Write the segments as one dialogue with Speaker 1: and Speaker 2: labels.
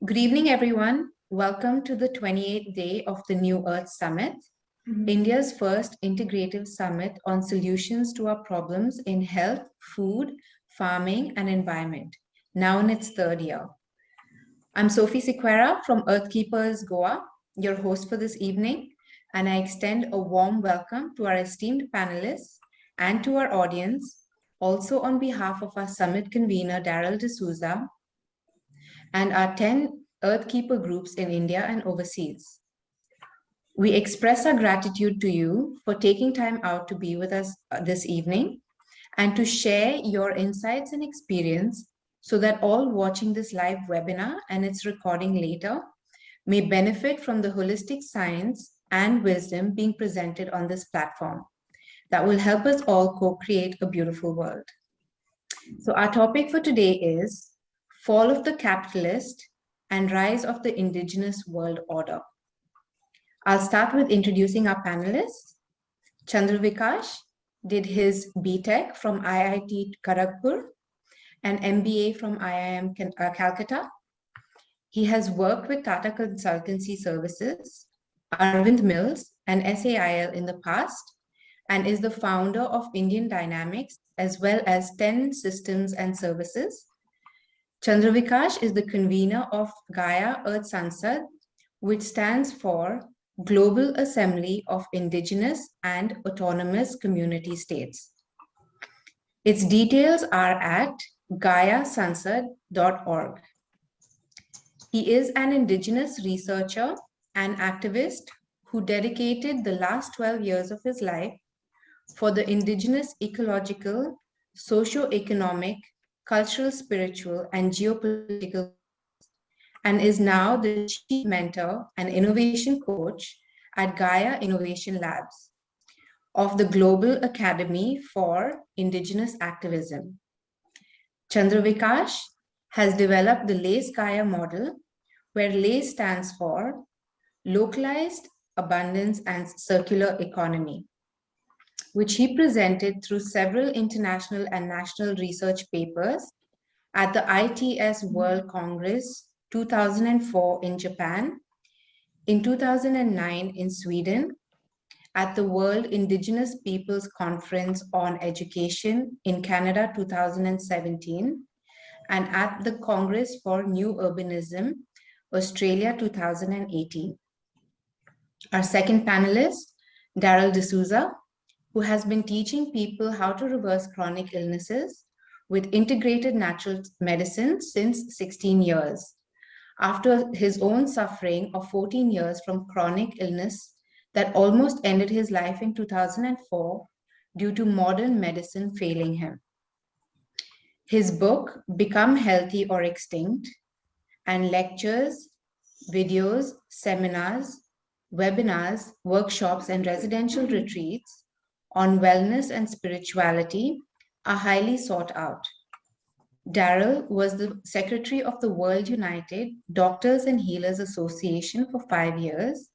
Speaker 1: Good evening, everyone. Welcome to the 28th day of the New Earth Summit, India's first integrative summit on solutions to our problems in health, food, farming, and environment, now in its third year. I'm Sophie Sequeira from Earthkeepers Goa, your host for this evening, and I extend a warm welcome to our esteemed panelists and to our audience, also on behalf of our summit convener, Darryl D'Souza, and our 10 Earthkeeper groups in India and overseas. We express our gratitude to you for taking time out to be with us this evening and to share your insights and experience so that all watching this live webinar and its recording later may benefit from the holistic science and wisdom being presented on this platform that will help us all co-create a beautiful world. So our topic for today is Fall of the Capitalist and Rise of the Indigenous World Order. I'll start with introducing our panelists. Chandra Vikash did his BTech from IIT Kharagpur and MBA from IIM Calcutta. He has worked with Tata Consultancy Services, Arvind Mills, and SAIL in the past, and is the founder of Indian Dynamics, as well as 10 Systems and Services. Chandra Vikash is the convener of Gaia Earth Sansad, which stands for Global Assembly of Indigenous and Autonomous Community States. Its details are at gaiasansad.org. He is an Indigenous researcher and activist who dedicated the last 12 years of his life for the Indigenous ecological, socio-economic, cultural, spiritual, and geopolitical, and is now the chief mentor and innovation coach at Gaia Innovation Labs of the Global Academy for Indigenous Activism. Chandra Vikash has developed the LACE Gaia model, where LACE stands for Localized Abundance and Circular Economy, which he presented through several international and national research papers at the ITS World Congress 2004 in Japan, in 2009 in Sweden, at the World Indigenous Peoples Conference on Education in Canada 2017, and at the Congress for New Urbanism, Australia 2018. Our second panelist, Darryl D'Souza, who has been teaching people how to reverse chronic illnesses with integrated natural medicine since 16 years, after his own suffering of 14 years from chronic illness that almost ended his life in 2004 due to modern medicine failing him. His book, Become Healthy or Extinct, and lectures, videos, seminars, webinars, workshops, and residential retreats on wellness and spirituality are highly sought out. Darryl was the secretary of the World United Doctors and Healers Association for 5 years,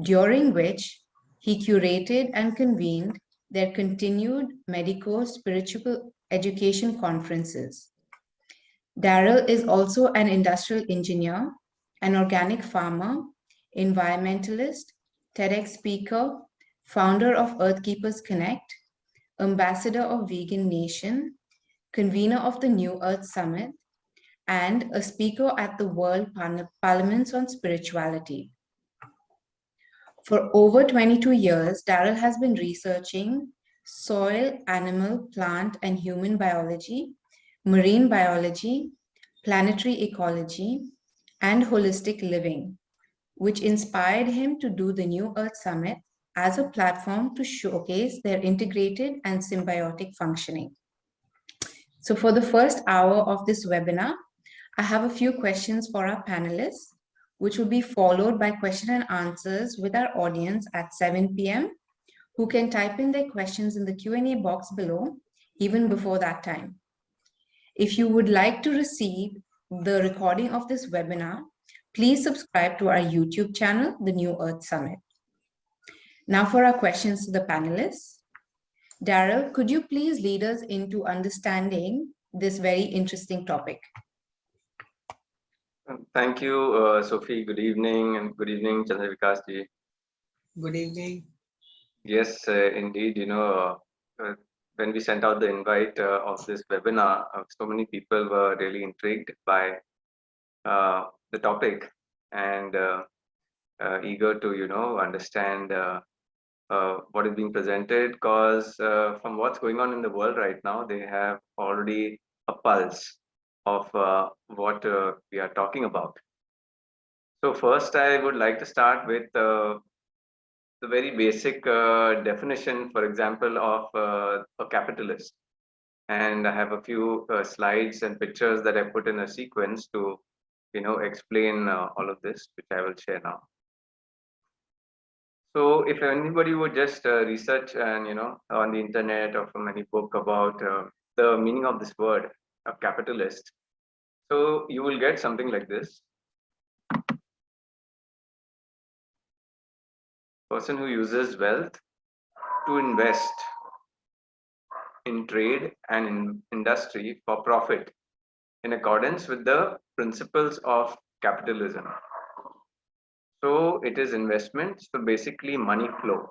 Speaker 1: during which he curated and convened their continued medico-spiritual education conferences. Darryl is also an industrial engineer, an organic farmer, environmentalist, TEDx speaker, founder of Earthkeepers Connect, ambassador of Vegan Nation, convener of the New Earth Summit, and a speaker at the World Parliaments on Spirituality. For over 22 years, Darryl has been researching soil, animal, plant, and human biology, marine biology, planetary ecology, and holistic living, which inspired him to do the New Earth Summit as a platform to showcase their integrated and symbiotic functioning. So for the first hour of this webinar, I have a few questions for our panelists, which will be followed by question and answers with our audience at 7 p.m., who can type in their questions in the Q&A box below, even before that time. If you would like to receive the recording of this webinar, please subscribe to our YouTube channel, The New Earth Summit. Now for our questions to the panelists. Darryl, could you please lead us into understanding this very interesting topic?
Speaker 2: Thank you, Sophie. Good evening, and good evening, Chandra Vikash ji.
Speaker 3: Good evening.
Speaker 2: Yes, indeed. When we sent out the invite of this webinar, so many people were really intrigued by the topic and eager to, understand what is being presented. Because from what's going on in the world right now, they have already a pulse of what we are talking about. So first, I would like to start with the very basic definition, for example, of a capitalist. And I have a few slides and pictures that I put in a sequence to, explain all of this, which I will share now. So if anybody would just research and, on the internet or from any book about the meaning of this word, a capitalist, so you will get something like this. Person who uses wealth to invest in trade and in industry for profit in accordance with the principles of capitalism. So it is investment, so basically money flow.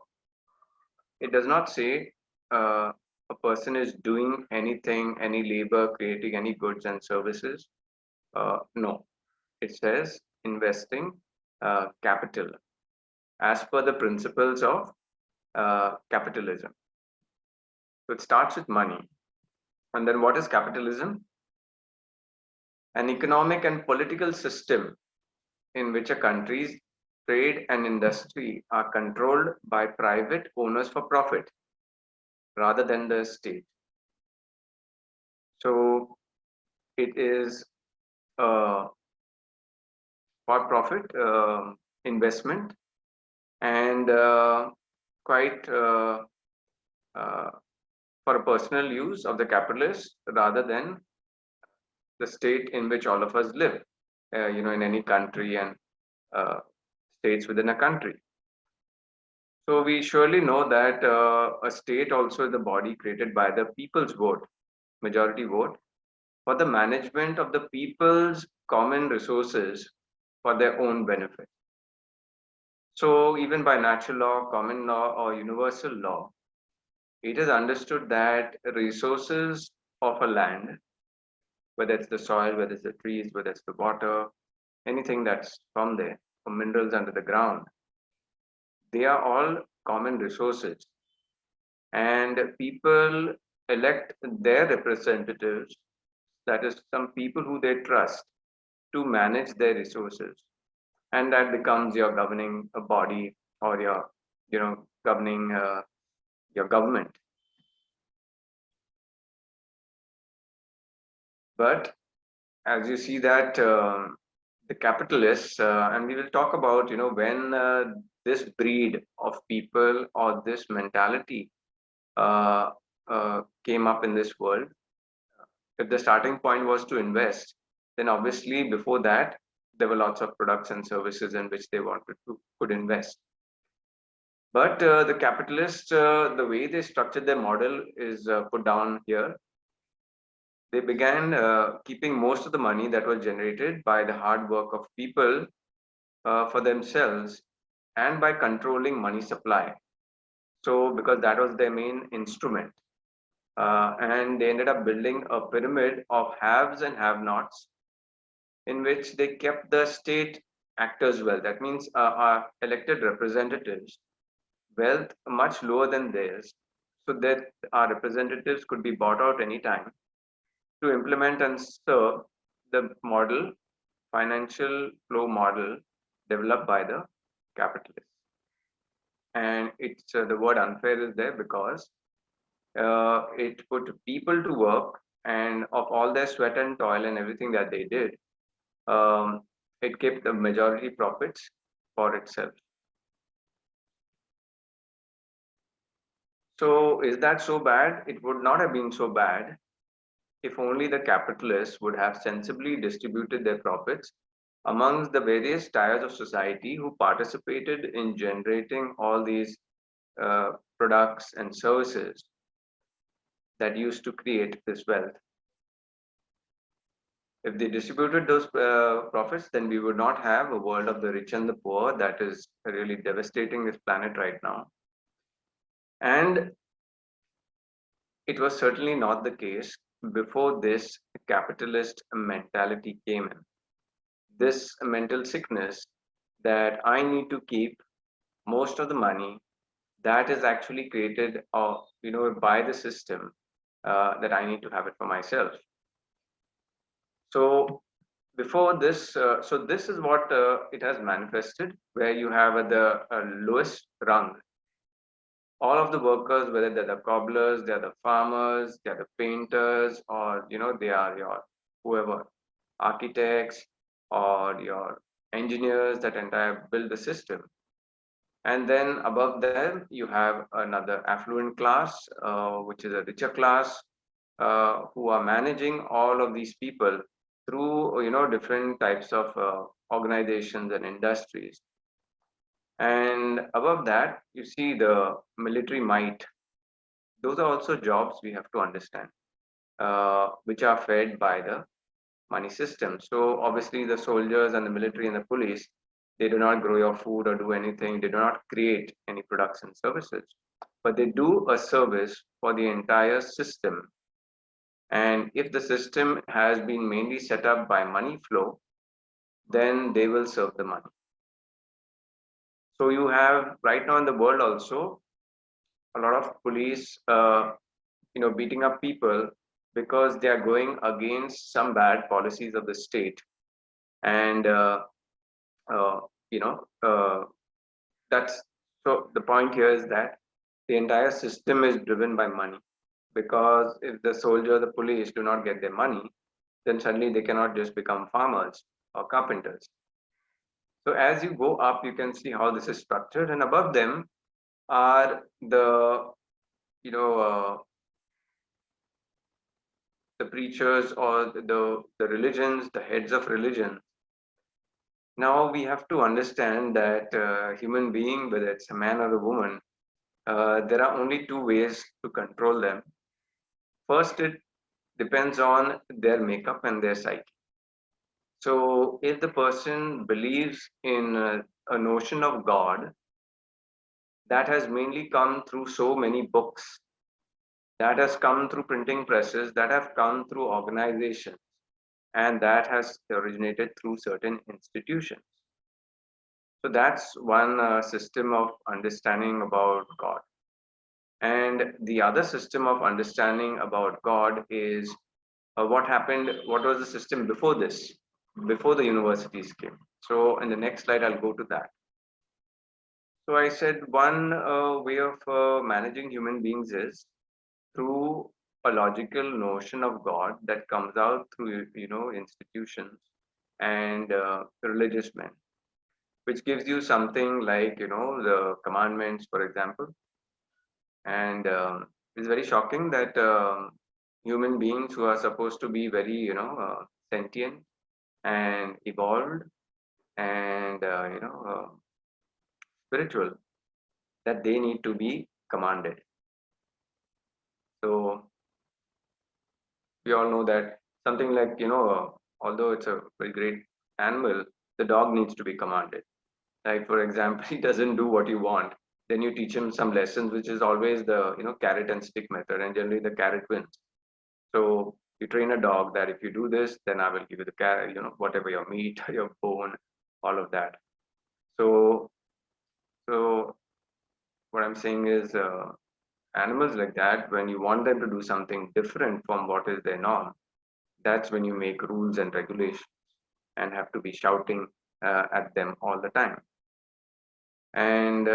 Speaker 2: It does not say a person is doing anything, any labor, creating any goods and services. No, it says investing capital as per the principles of capitalism. So it starts with money. And then what is capitalism? An economic and political system in which a country's trade and industry are controlled by private owners for profit rather than the state. So it is a for profit investment and quite uh, for a personal use of the capitalist rather than the state in which all of us live, in any country and uh, states within a country. So we surely know that a state also is the body created by the people's vote, majority vote, for the management of the people's common resources for their own benefit. So even by natural law, common law, or universal law, it is understood that resources of a land, whether it's the soil, whether it's the trees, whether it's the water, anything that's from there, or minerals under the ground, they are all common resources. And people elect their representatives, that is, some people who they trust to manage their resources. And that becomes your governing body or your, governing your government. But as you see that the capitalists, and we will talk about, when this breed of people or this mentality uh, came up in this world. If the starting point was to invest, then obviously before that, there were lots of products and services in which they wanted to could invest. But the capitalists, the way they structured their model is put down here. They began keeping most of the money that was generated by the hard work of people for themselves and by controlling money supply. So, because that was their main instrument. And they ended up building a pyramid of haves and have nots in which they kept the state actors well. That means our elected representatives wealth much lower than theirs, so that our representatives could be bought out anytime to implement and serve the model, financial flow model developed by the capitalists. And it's the word unfair is there because it put people to work, and of all their sweat and toil and everything that they did, um, it kept the majority profits for itself. So is that so bad? It would not have been so bad if only the capitalists would have sensibly distributed their profits amongst the various tiers of society who participated in generating all these products and services that used to create this wealth. If they distributed those profits, then we would not have a world of the rich and the poor that is really devastating this planet right now. And it was certainly not the case before this capitalist mentality came in. This mental sickness that I need to keep most of the money that is actually created, by the system, that I need to have it for myself. So before this, so this is what it has manifested, where you have at the lowest rung all of the workers, whether they're the cobblers, they're the farmers, they're the painters, or they are your whoever, architects or your engineers that entire build the system. And then above them, you have another affluent class, which is a richer class, who are managing all of these people through different types of organizations and industries. And above that, you see the military might. Those are also jobs we have to understand, which are fed by the money system. So obviously, the soldiers and the military and the police, they do not grow your food or do anything. They do not create any products and services, but they do a service for the entire system. And if the system has been mainly set up by money flow, then they will serve the money. So you have right now in the world also a lot of police, beating up people because they are going against some bad policies of the state. And uh, you know, uh, that's so the point here is that the entire system is driven by money, because if the soldier, the police do not get their money, then suddenly they cannot just become farmers or carpenters. So as you go up, you can see how this is structured, and above them are you know uh, the preachers or the religions, the heads of religion. Now we have to understand that human being, whether it's a man or a woman, there are only two ways to control them. First, it depends on their makeup and their psyche. So if the person believes in a notion of God, that has mainly come through so many books, that has come through printing presses, that have come through organizations, and that has originated through certain institutions. So that's one system of understanding about God. And the other system of understanding about God is what happened, what was the system before this, before the universities came. So in the next slide, I'll go to that. So I said one way of managing human beings is through a logical notion of God that comes out through institutions and religious men, which gives you something like the commandments, for example. And it's very shocking that human beings who are supposed to be very sentient and evolved and spiritual, that they need to be commanded. So we all know that something like although it's a very great animal, the dog needs to be commanded. Like for example, he doesn't do what you want, then you teach him some lessons, which is always the carrot and stick method, and generally the carrot wins. So you train a dog that if you do this, then I will give you the carrot, whatever your meat, your bone, all of that. So what I'm saying is, animals like that, when you want them to do something different from what is their norm, that's when you make rules and regulations and have to be shouting at them all the time. And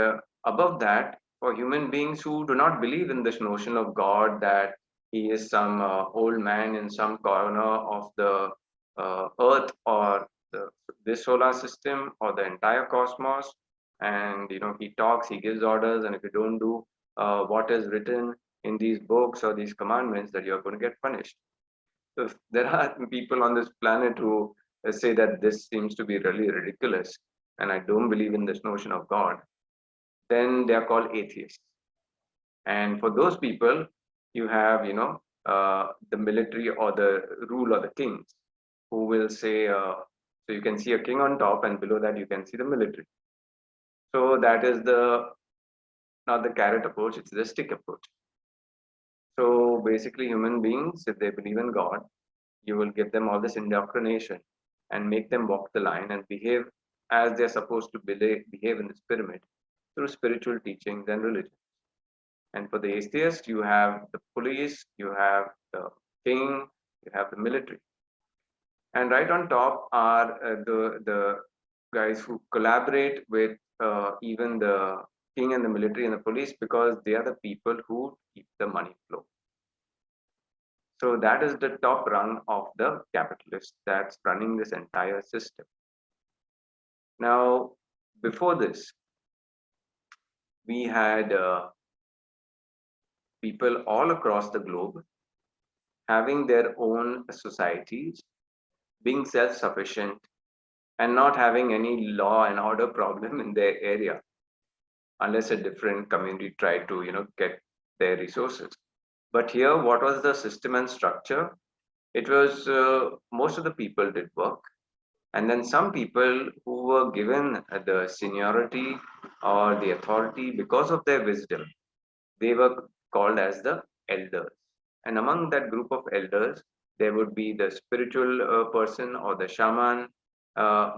Speaker 2: above that, for human beings who do not believe in this notion of God, that he is some old man in some corner of the earth or this solar system or the entire cosmos, and he talks, he gives orders, and if you don't do what is written in these books or these commandments, that you're going to get punished. So if there are people on this planet who say that this seems to be really ridiculous, and I don't believe in this notion of God, then they are called atheists. And for those people, you have the military or the rule of the kings. who will say, so you can see a king on top, and below that you can see the military. So that is the not the carrot approach; it's the stick approach. So basically, human beings, if they believe in God, you will give them all this indoctrination and make them walk the line and behave as they're supposed to behave in this pyramid through spiritual teachings and religion. And for the atheist, you have the police, you have the king, you have the military. And right on top are the guys who collaborate with even the king and the military and the police, because they are the people who keep the money flow. So that is the top rung of the capitalist that's running this entire system. Now, before this, we had people all across the globe having their own societies, being self-sufficient, and not having any law and order problem in their area, unless a different community tried to, get their resources. But here, what was the system and structure? It was most of the people did work, and then some people who were given the seniority or the authority because of their wisdom, they were called as the elders. And among that group of elders, there would be the spiritual person or the shaman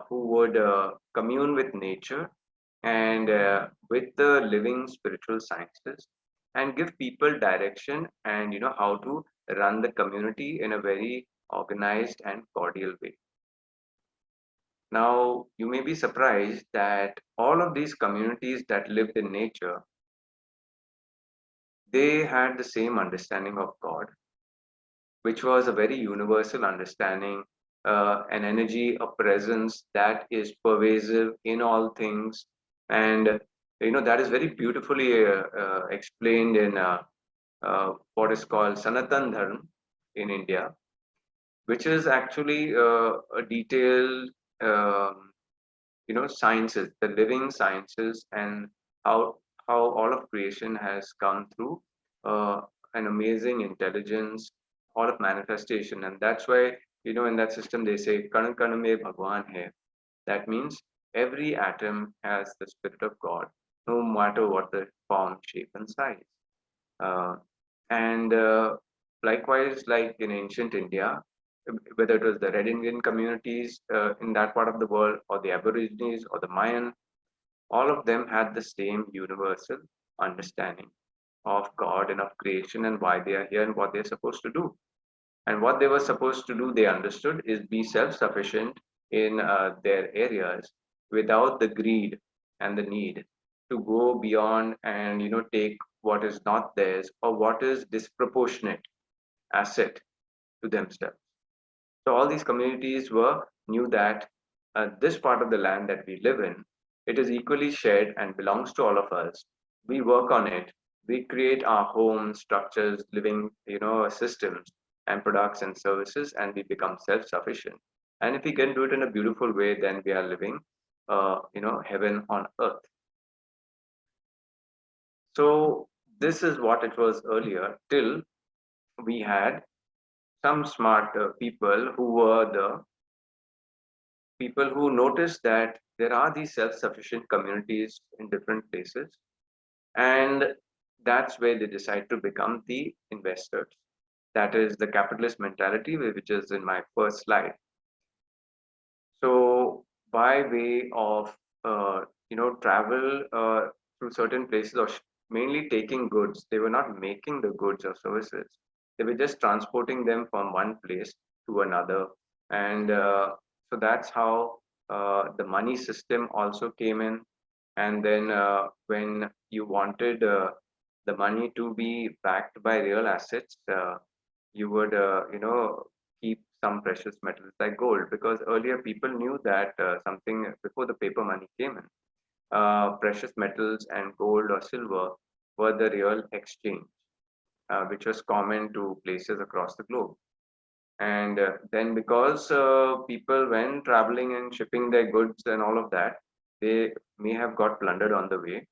Speaker 2: who would commune with nature and with the living spiritual sciences and give people direction and how to run the community in a very organized and cordial way. Now, you may be surprised that all of these communities that lived in nature, they had the same understanding of God, which was a very universal understanding, an energy, a presence that is pervasive in all things. And, that is very beautifully explained in what is called Sanatan Dharma in India, which is actually a detailed sciences, the living sciences, and how all of creation has come through uh, an amazing intelligence, all of manifestation. And that's why in that system they say kan kan mein bhagwan hai. That means every atom has the spirit of God, no matter what the form, shape, and size. And likewise, like in ancient India, whether it was the Red Indian communities in that part of the world, or the Aborigines, or the Mayan, all of them had the same universal understanding of God and of creation and why they are here and what they're supposed to do. And what they were supposed to do, they understood, is be self-sufficient in their areas without the greed and the need to go beyond and take what is not theirs or what is disproportionate asset to themselves. So all these communities were knew that this part of the land that we live in, it is equally shared and belongs to all of us. We work on it. We create our homes, structures, living, systems and products and services, and we become self-sufficient. And if we can do it in a beautiful way, then we are living, heaven on earth. So this is what it was earlier, till we had some smart people who were the people who noticed that there are these self-sufficient communities in different places, and that's where they decide to become the investors. That is the capitalist mentality, which is in my first slide. So by way of travel through certain places, or mainly taking goods, they were not making the goods or services, they were just transporting them from one place to another. And so that's how the money system also came in. And then when you wanted the money to be backed by real assets, you would keep some precious metals like gold, because earlier people knew that something before the paper money came in, precious metals and gold or silver were the real exchange, which was common to places across the globe. And then because people, when traveling and shipping their goods and all of that, they may have got plundered on the way.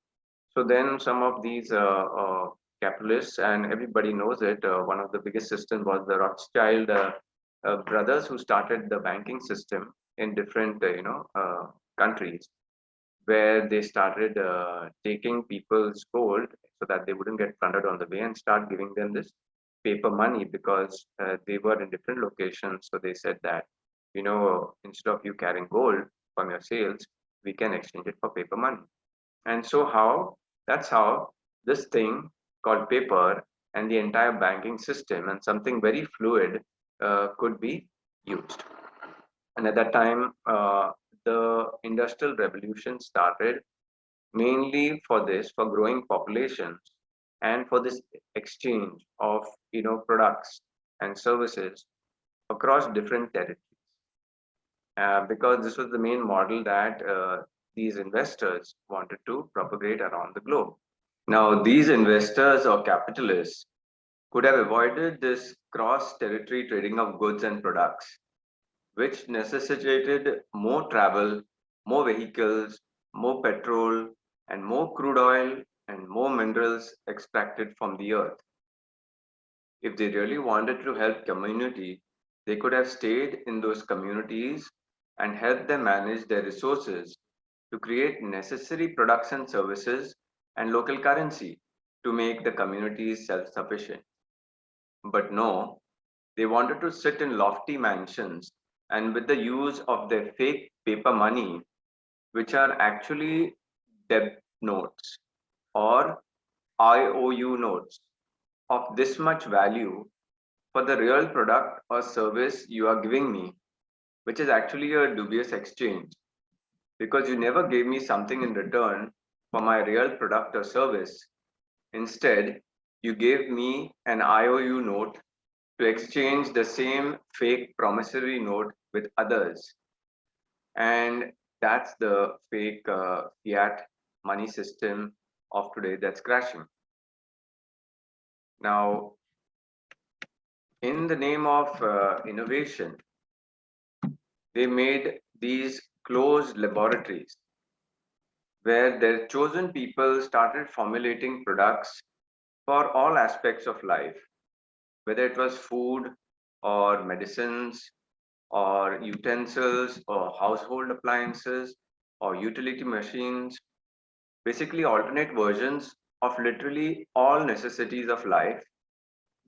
Speaker 2: So then some of these capitalists, and everybody knows it, one of the biggest systems was the Rothschild brothers who started the banking system in different, countries, where they started taking people's gold so that they wouldn't get plundered on the way and start giving them this paper money because they were in different locations. So they said that, instead of you carrying gold from your sales, we can exchange it for paper money. And so that's how this thing called paper and the entire banking system and something very fluid could be used. And at that time, the industrial revolution started mainly for growing populations and for this exchange of products and services across different territories. Because this was the main model that these investors wanted to propagate around the globe. Now, these investors or capitalists could have avoided this cross territory trading of goods and products, which necessitated more travel, more vehicles, more petrol, and more crude oil and more minerals extracted from the earth. If they really wanted to help community, they could have stayed in those communities and helped them manage their resources to create necessary products and services and local currency to make the communities self-sufficient. But no, they wanted to sit in lofty mansions and with the use of their fake paper money, which are actually debt notes or IOU notes of this much value for the real product or service you are giving me, which is actually a dubious exchange because you never gave me something in return for my real product or service. Instead, you gave me an IOU note to exchange the same fake promissory note with others. And that's the fake fiat money system of today that's crashing. Now, in the name of innovation, they made these closed laboratories where their chosen people started formulating products for all aspects of life, whether it was food or medicines or utensils or household appliances or utility machines, basically alternate versions of literally all necessities of life,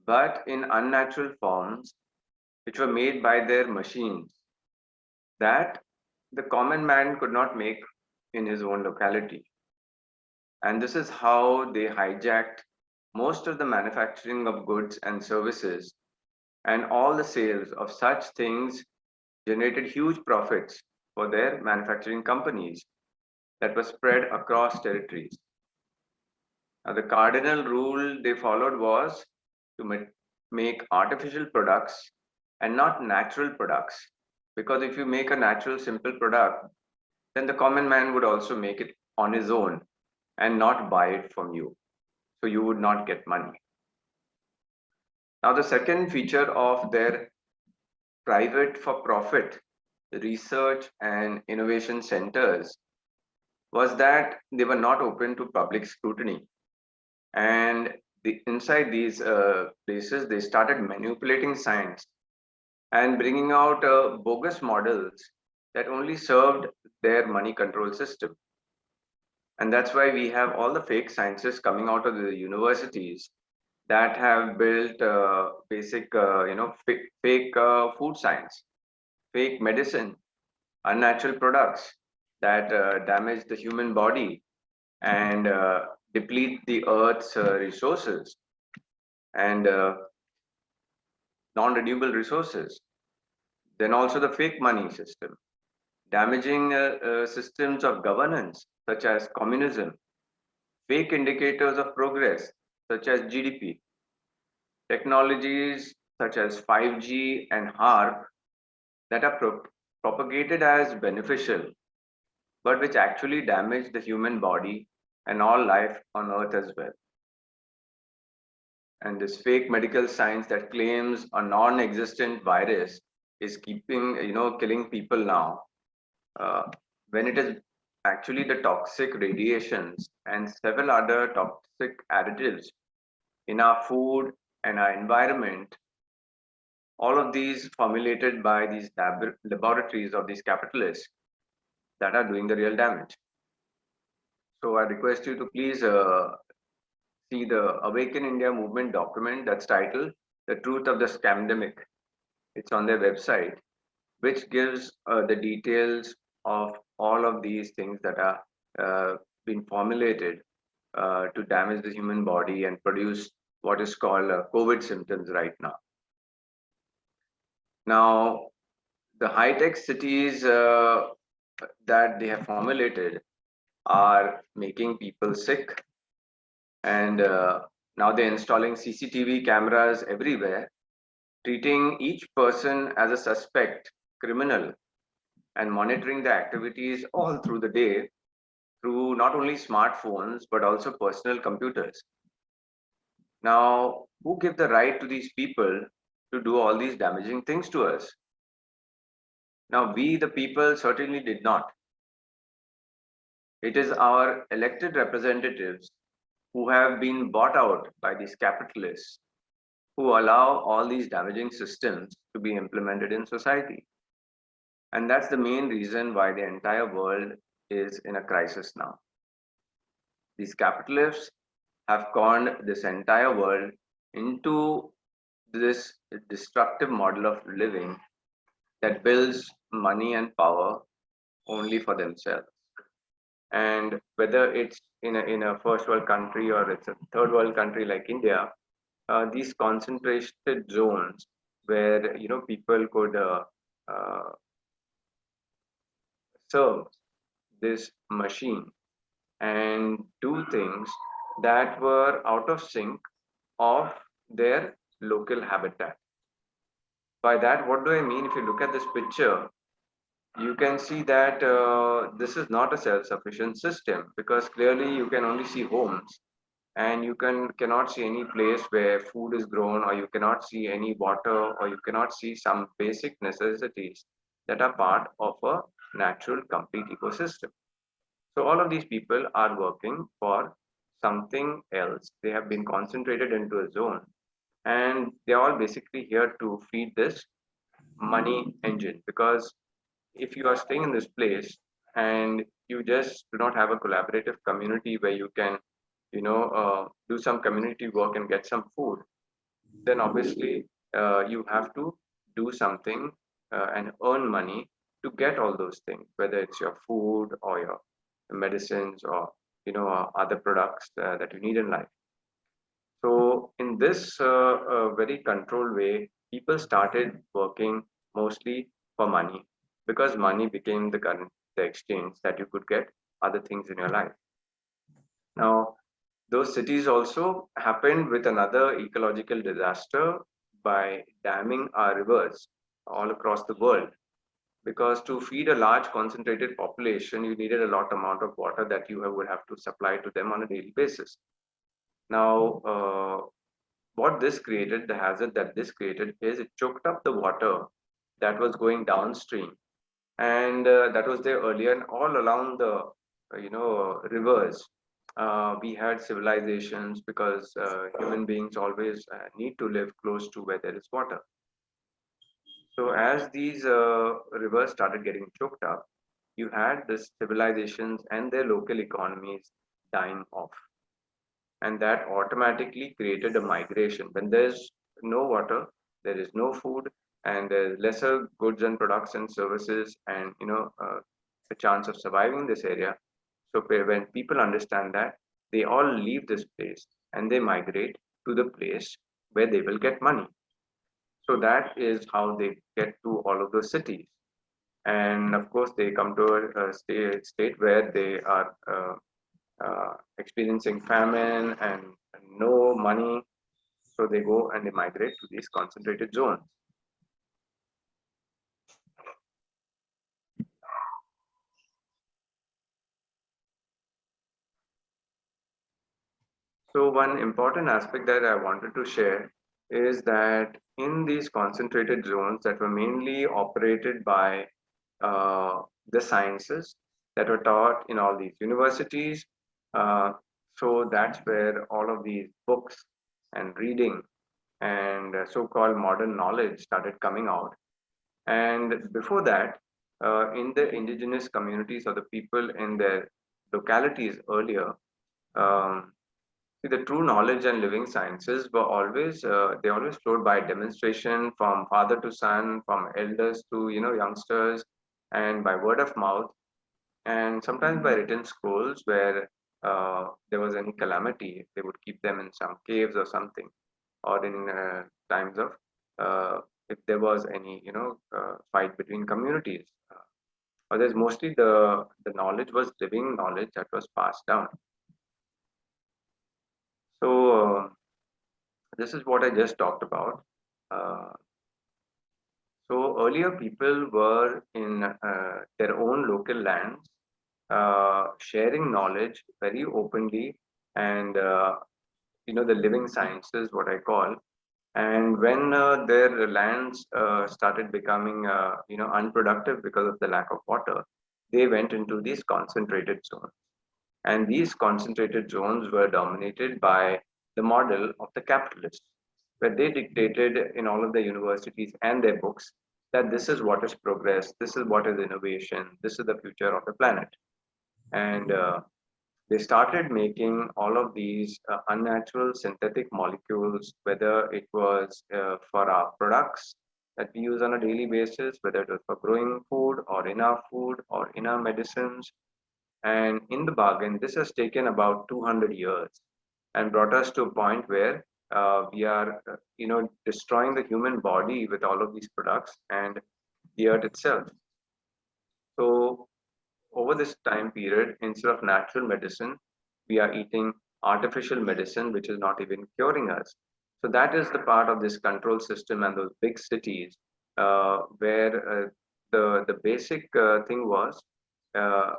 Speaker 2: but in unnatural forms, which were made by their machines that the common man could not make in his own locality. And this is how they hijacked most of the manufacturing of goods and services, and all the sales of such things generated huge profits for their manufacturing companies that were spread across territories. Now, the cardinal rule they followed was to make artificial products and not natural products. Because if you make a natural, simple product, then the common man would also make it on his own and not buy it from you. So you would not get money. Now, the second feature of their private for profit research and innovation centers was that they were not open to public scrutiny. And inside these places, they started manipulating science and bringing out bogus models that only served their money control system. And that's why we have all the fake sciences coming out of the universities that have built basic, fake food science, fake medicine, unnatural products that damage the human body and deplete the earth's resources and non-renewable resources. Then also the fake money system, damaging systems of governance such as communism, fake indicators of progress such as GDP, technologies such as 5G and HARP that are propagated as beneficial, but which actually damage the human body and all life on earth as well. And this fake medical science that claims a non-existent virus is killing people now, when it is actually the toxic radiations and several other toxic additives in our food and our environment All of these formulated by these laboratories of these capitalists that are doing the real damage. So I request you to please see the Awaken India movement document that's titled The Truth of the Scamdemic. It's on their website, which gives the details of all of these things that are being formulated to damage the human body and produce what is called COVID symptoms right now. Now, the high-tech cities that they have formulated are making people sick, and now they're installing CCTV cameras everywhere, treating each person as a suspect criminal and monitoring the activities all through the day through not only smartphones but also personal computers. Now, who give the right to these people to do all these damaging things to us? Now, we, the people, certainly did not. It is our elected representatives who have been bought out by these capitalists who allow all these damaging systems to be implemented in society. And that's the main reason why the entire world is in a crisis now. These capitalists have conned this entire world into this destructive model of living that builds money and power only for themselves. And whether it's in a first world country or it's a third world country like India, these concentrated zones where people could uh, serve this machine and do things that were out of sync of their local habitat. By that, what do I mean? If you look at this picture, you can see that this is not a self-sufficient system, because clearly you can only see homes and you cannot see any place where food is grown, or you cannot see any water, or you cannot see some basic necessities that are part of a natural complete ecosystem. So all of these people are working for something else. They have been concentrated into a zone, and they're all basically here to feed this money engine. Because if you are staying in this place and you just do not have a collaborative community where you can do some community work and get some food, then obviously you have to do something and earn money to get all those things, whether it's your food or your medicines or other products that you need in life. So in this very controlled way, people started working mostly for money, because money became the exchange that you could get other things in your life. Now, those cities also happened with another ecological disaster by damming our rivers all across the world. Because to feed a large concentrated population, you needed a lot amount of water that you would have to supply to them on a daily basis. Now, what this created, the hazard that this created, is it choked up the water that was going downstream, and that was there earlier. And all along the rivers, we had civilizations, because human beings always need to live close to where there is water. So as these rivers started getting choked up, you had the civilizations and their local economies dying off, and that automatically created a migration. When there's no water, there is no food, and there's lesser goods and products and services, and a chance of surviving this area. So when people understand that, they all leave this place and they migrate to the place where they will get money. So that is how they get to all of those cities. And of course, they come to a state where they are experiencing famine and no money. So they go and they migrate to these concentrated zones. So one important aspect that I wanted to share is that in these concentrated zones that were mainly operated by the sciences that were taught in all these universities, so that's where all of these books and reading and so-called modern knowledge started coming out. And before that, in the indigenous communities or the people in their localities earlier, um, see, the true knowledge and living sciences were always they always flowed by demonstration from father to son, from elders to youngsters, and by word of mouth, and sometimes by written scrolls where there was any calamity, they would keep them in some caves or something, or in times of if there was any fight between communities. Others mostly the knowledge was living knowledge that was passed down. So this is what I just talked about. Uh, so earlier people were in their own local lands, sharing knowledge very openly, and the living sciences, what I call. And when their lands started becoming unproductive because of the lack of water, they went into these concentrated zones. And these concentrated zones were dominated by the model of the capitalists, where they dictated in all of the universities and their books that this is what is progress, this is what is innovation, this is the future of the planet. And they started making all of these unnatural synthetic molecules, whether it was for our products that we use on a daily basis, whether it was for growing food or in our food or in our medicines. And in the bargain, this has taken about 200 years and brought us to a point where we are, destroying the human body with all of these products and the earth itself. So over this time period, instead of natural medicine, we are eating artificial medicine, which is not even curing us. So that is the part of this control system and those big cities where the basic thing was uh,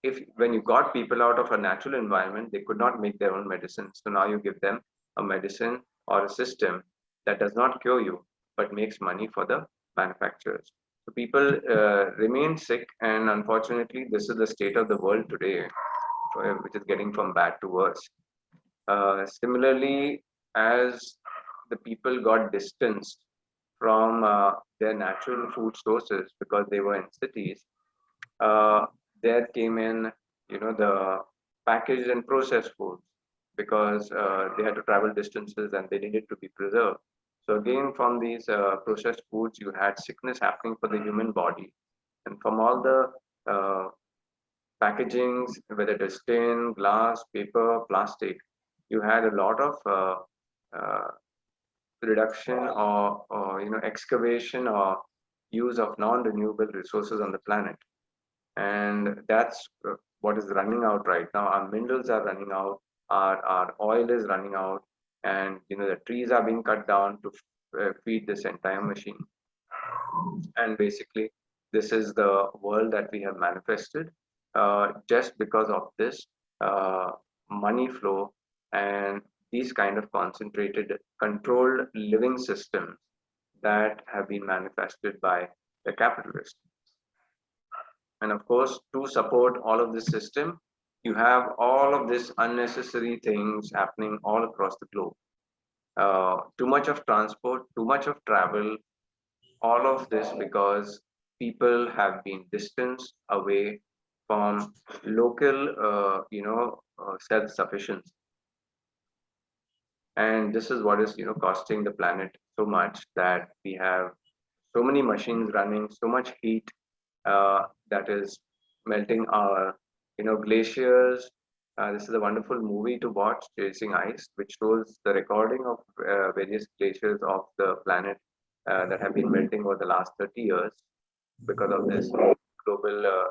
Speaker 2: if when you got people out of a natural environment, they could not make their own medicine. So now you give them a medicine or a system that does not cure you, but makes money for the manufacturers. So people remain sick, and unfortunately, this is the state of the world today, which is getting from bad to worse. Similarly, as the people got distanced from their natural food sources because they were in cities, uh, there came in the packaged and processed foods because they had to travel distances and they needed to be preserved. So again, from these processed foods, you had sickness happening for the human body, and from all the packagings, whether it is tin, glass, paper, plastic, you had a lot of uh, reduction or excavation or use of non-renewable resources on the planet, and that's what is running out right now. Our minerals are running out, our oil is running out, and the trees are being cut down to feed this entire machine. And basically, this is the world that we have manifested just because of this uh, money flow and these kind of concentrated controlled living systems that have been manifested by the capitalists. And of course, to support all of this system, you have all of these unnecessary things happening all across the globe. Too much of transport, too much of travel, all of this because people have been distanced away from local, self-sufficiency. And this is what is, costing the planet so much that we have so many machines running, so much heat that is melting our glaciers. This is a wonderful movie to watch, Chasing Ice, which shows the recording of various glaciers of the planet that have been melting over the last 30 years because of this global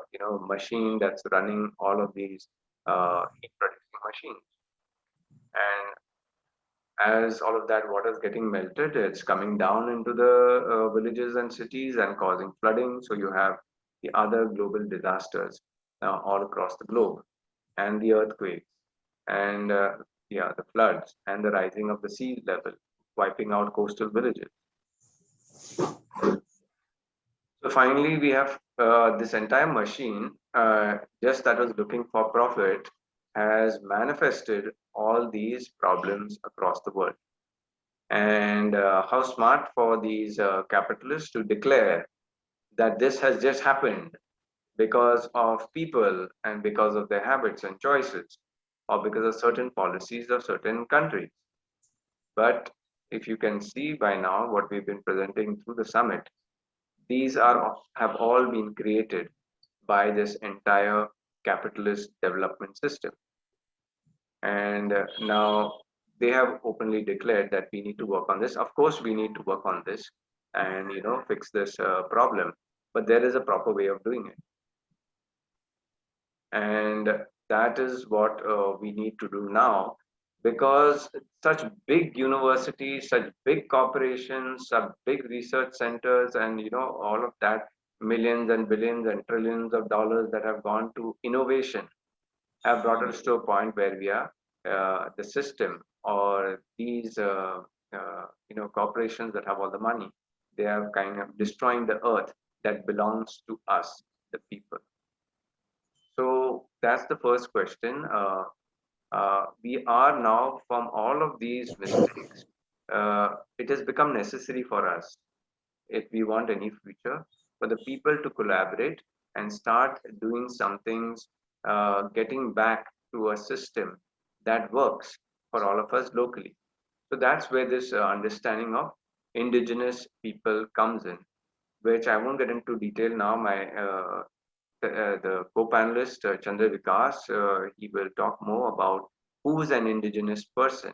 Speaker 2: machine that's running all of these heat producing machines. And as all of that water is getting melted, it's coming down into the villages and cities and causing flooding. So you have the other global disasters all across the globe, and the earthquakes, and the floods, and the rising of the sea level, wiping out coastal villages. So finally, we have this entire machine, just that was looking for profit, has manifested all these problems across the world. And how smart for these capitalists to declare that this has just happened because of people and because of their habits and choices, or because of certain policies of certain countries. But if you can see by now what we've been presenting through the summit, these have all been created by this entire capitalist development system. And now they have openly declared that we need to work on this. Of course, we need to work on this and fix this problem, but there is a proper way of doing it. And that is what we need to do now, because such big universities, such big corporations, such big research centers, and all of that, millions and billions and trillions of dollars that have gone to innovation, have brought us to a point where we are the system, or these corporations that have all the money, they are kind of destroying the earth that belongs to us, the people. So that's the first question. We are now, from all of these mistakes, it has become necessary for us, if we want any future, for the people to collaborate and start doing some things, getting back to a system that works for all of us locally. So that's where this understanding of indigenous people comes in, which I won't get into detail now. The co-panelist, Chandra Vikash, he will talk more about who's an indigenous person,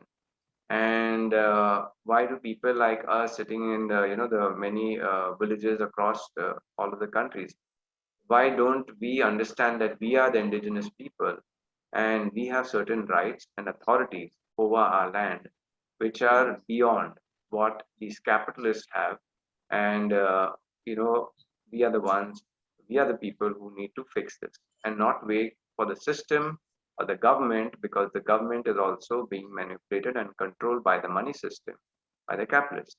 Speaker 2: and why do people like us sitting in the many villages across all of the countries, why don't we understand that we are the indigenous people and we have certain rights and authorities over our land which are beyond what these capitalists have? And you know we are the ones, we are the people who need to fix this and not wait for the system or the government, because the government is also being manipulated and controlled by the money system, by the capitalists.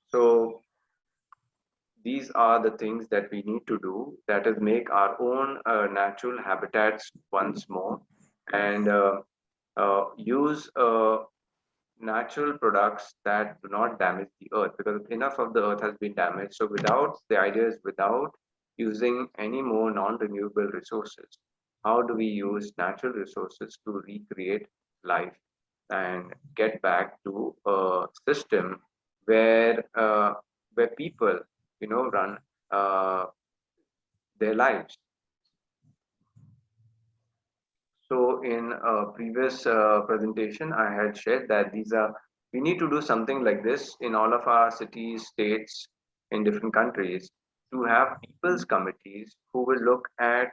Speaker 2: So these are the things that we need to do, that is make our own natural habitats once more, and use natural products that do not damage the earth, because enough of the earth has been damaged. So without, the idea is, without using any more non-renewable resources, how do we use natural resources to recreate life and get back to a system where people run uh, their lives. So in a previous presentation, I had shared that we need to do something like this in all of our cities, states, in different countries, to have people's committees who will look at,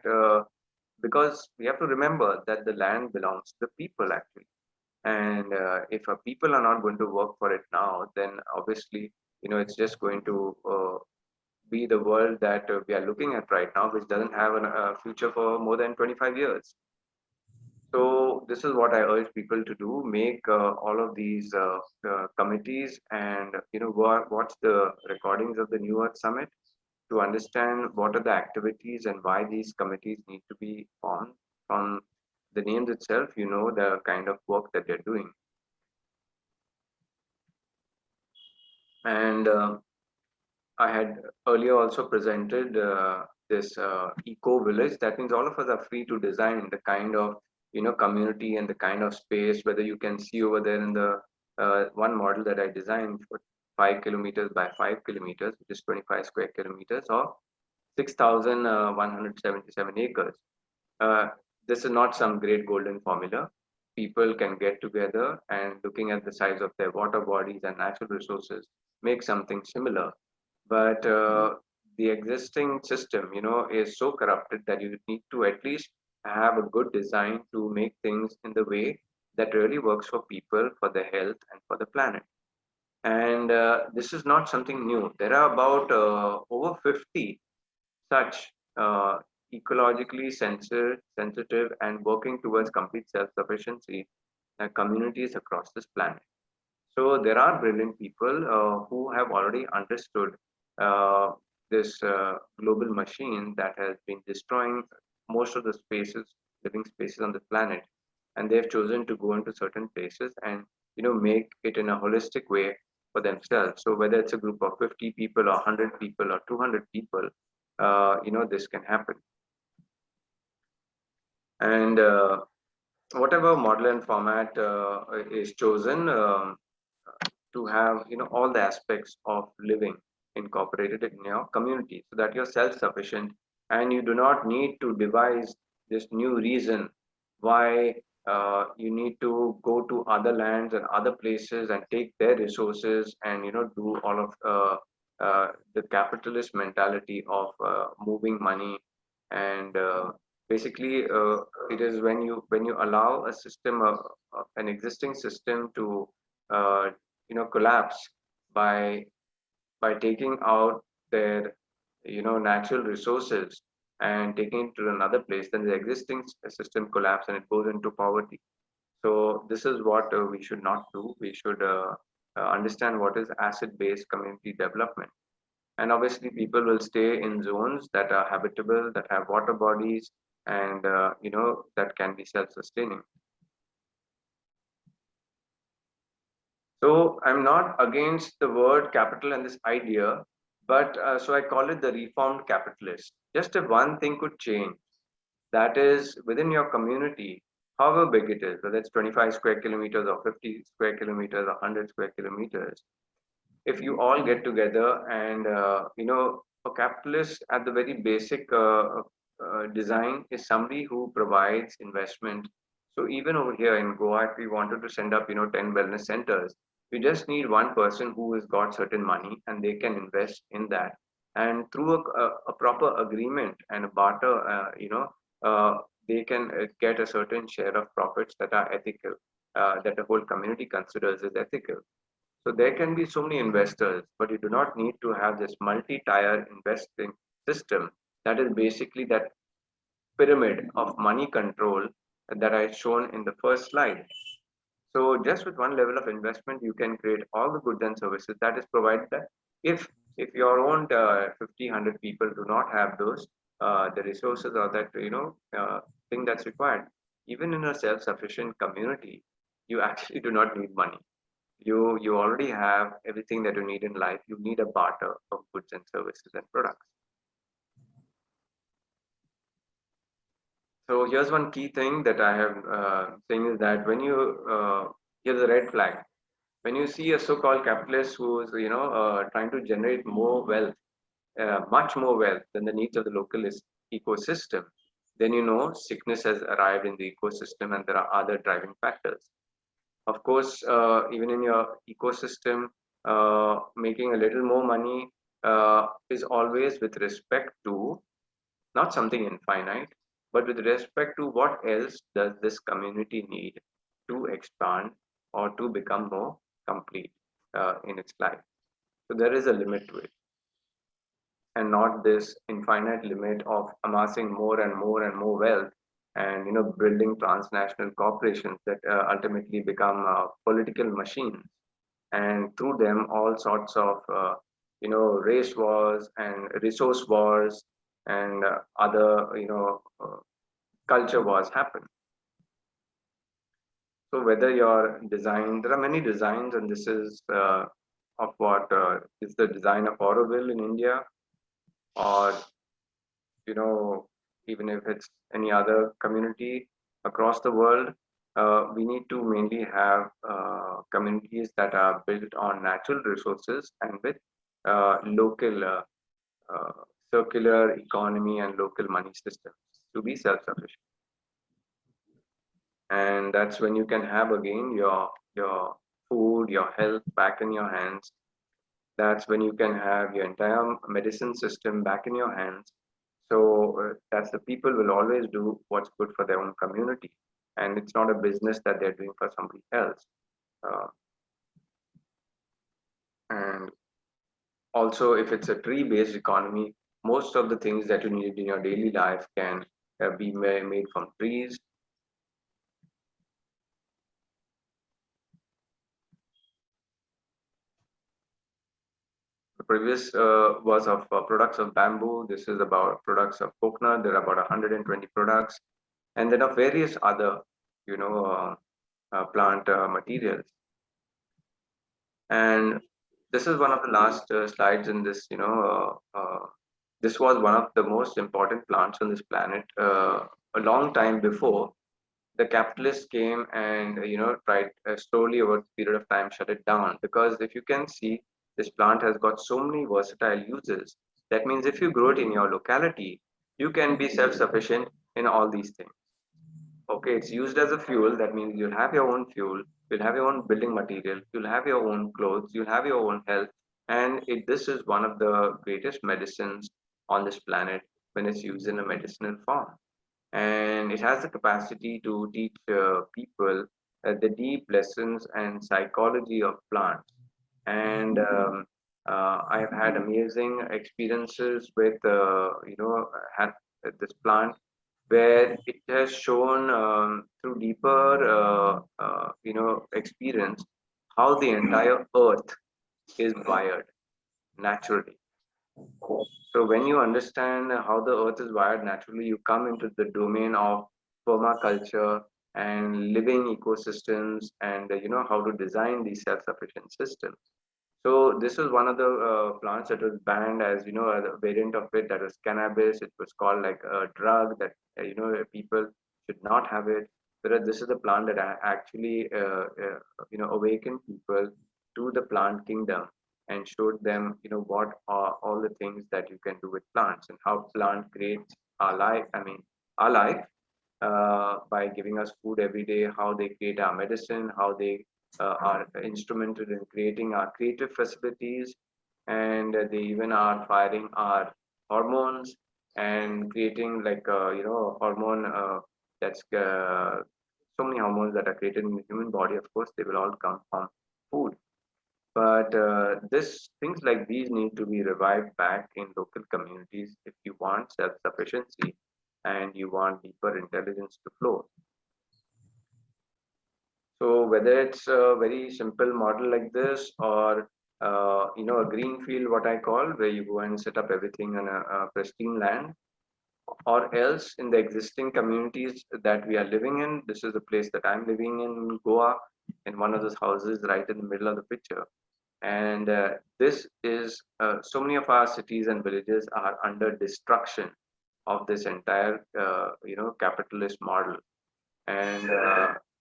Speaker 2: because we have to remember that the land belongs to the people actually. And if people are not going to work for it now, then obviously, it's just going to be the world that we are looking at right now, which doesn't have a future for more than 25 years. So this is what I urge people to do: make all of these committees, and watch the recordings of the New Earth Summit to understand what are the activities and why these committees need to be formed. From the names itself, the kind of work that they're doing. And I had earlier also presented this eco village. That means all of us are free to design the kind of community and the kind of space. Whether you can see over there in the one model that I designed for 5 kilometers by 5 kilometers, which is 25 square kilometers, or 6,177 acres. Uh, this is not some great golden formula. People can get together and, looking at the size of their water bodies and natural resources, make something similar. But the existing system, is so corrupted that you need to at least have a good design to make things in the way that really works for people, for their health, and for the planet. And this is not something new. There are about over 50 such ecologically sensitive and working towards complete self-sufficiency communities across this planet. So there are brilliant people who have already understood uh, this global machine that has been destroying most of the living spaces on the planet, and they've chosen to go into certain places and make it in a holistic way for themselves. So whether it's a group of 50 people or 100 people or 200 people, this can happen. And whatever model and format is chosen, to have all the aspects of living incorporated in your community, so that you're self-sufficient and you do not need to devise this new reason why you need to go to other lands and other places and take their resources and do all of the capitalist mentality of moving money. And basically it is when you allow a system, an existing system to uh, collapse by taking out their natural resources and taking it to another place, then the existing system collapse and it goes into poverty. So this is what we should not do. We should understand what is asset based community development. And obviously people will stay in zones that are habitable, that have water bodies, and that can be self sustaining. So I'm not against the word capital and this idea, but so I call it the reformed capitalist. Just if one thing could change, that is within your community, however big it is, whether it's 25 square kilometers or 50 square kilometers or 100 square kilometers, if you all get together and a capitalist at the very basic design is somebody who provides investment. So even over here in Goa, if we wanted to send up 10 wellness centers, we just need one person who has got certain money and they can invest in that, and through a proper agreement and a barter, uh, they can get a certain share of profits that are ethical, that the whole community considers as ethical. So there can be so many investors, but you do not need to have this multi-tier investing system that is basically that pyramid of money control that I shown in the first slide. So just with one level of investment, you can create all the goods and services that is provided. That if your own 50, 100 people do not have those the resources or that thing that's required, even in a self-sufficient community, you actually do not need money. You already have everything that you need in life. You need a barter of goods and services and products. So here's one key thing that I have saying is that when you here's a red flag. When you see a so-called capitalist who is trying to generate more wealth, much more wealth than the needs of the local ecosystem, then sickness has arrived in the ecosystem and there are other driving factors. Of course, even in your ecosystem, making a little more money is always with respect to not something infinite, but with respect to what else does this community need to expand or to become more complete in its life. So there is a limit to it, and not this infinite limit of amassing more and more and more wealth and building transnational corporations that ultimately become political machines, and through them all sorts of race wars and resource wars and other culture wars happen. So whether your design, there are many designs, and this is of what is the design of Auroville in India, or you know even if it's any other community across the world. We need to mainly have communities that are built on natural resources and with local uh, circular economy and local money systems to be self-sufficient. And that's when you can have again your food, your health back in your hands. That's when you can have your entire medicine system back in your hands. So that's the people will always do what's good for their own community, and it's not a business that they're doing for somebody else. uh, and also, if it's a tree based economy, most of the things that you need in your daily life can be made from trees. The previous was of products of bamboo. This is about products of coconut. There are about 120 products, and then of various other, plant materials. And this is one of the last slides in this. This was one of the most important plants on this planet a long time before the capitalists came and tried slowly over a period of time shut it down. Because if you can see, this plant has got so many versatile uses. That means if you grow it in your locality, you can be self-sufficient in all these things. Okay, it's used as a fuel. That means you'll have your own fuel, you'll have your own building material, you'll have your own clothes, you'll have your own health. And this is one of the greatest medicines on this planet when it's used in a medicinal form. And it has the capacity to teach people the deep lessons and psychology of plants. And I have had amazing experiences with, had this plant where it has shown through deeper, experience how the entire earth is wired naturally. So when you understand how the earth is wired naturally, you come into the domain of permaculture and living ecosystems, and how to design these self-sufficient systems. So this was one of the plants that was banned, as a variant of it, that was cannabis. It was called like a drug that people should not have it. Whereas this is a plant that actually awakened people to the plant kingdom and showed them what are all the things that you can do with plants and how plant creates our life. I mean our life by giving us food every day, how they create our medicine, how they are instrumental in creating our creative facilities, and they even are firing our hormones and creating like hormone that's so many hormones that are created in the human body. Of course, they will all come from food. But this things like these need to be revived back in local communities if you want self-sufficiency and you want deeper intelligence to flow. So whether it's a very simple model like this, or a green field, what I call, where you go and set up everything on a pristine land, or else in the existing communities that we are living in. This is the place that I'm living in Goa, in one of those houses right in the middle of the picture. And this is so many of our cities and villages are under destruction of this entire capitalist model. And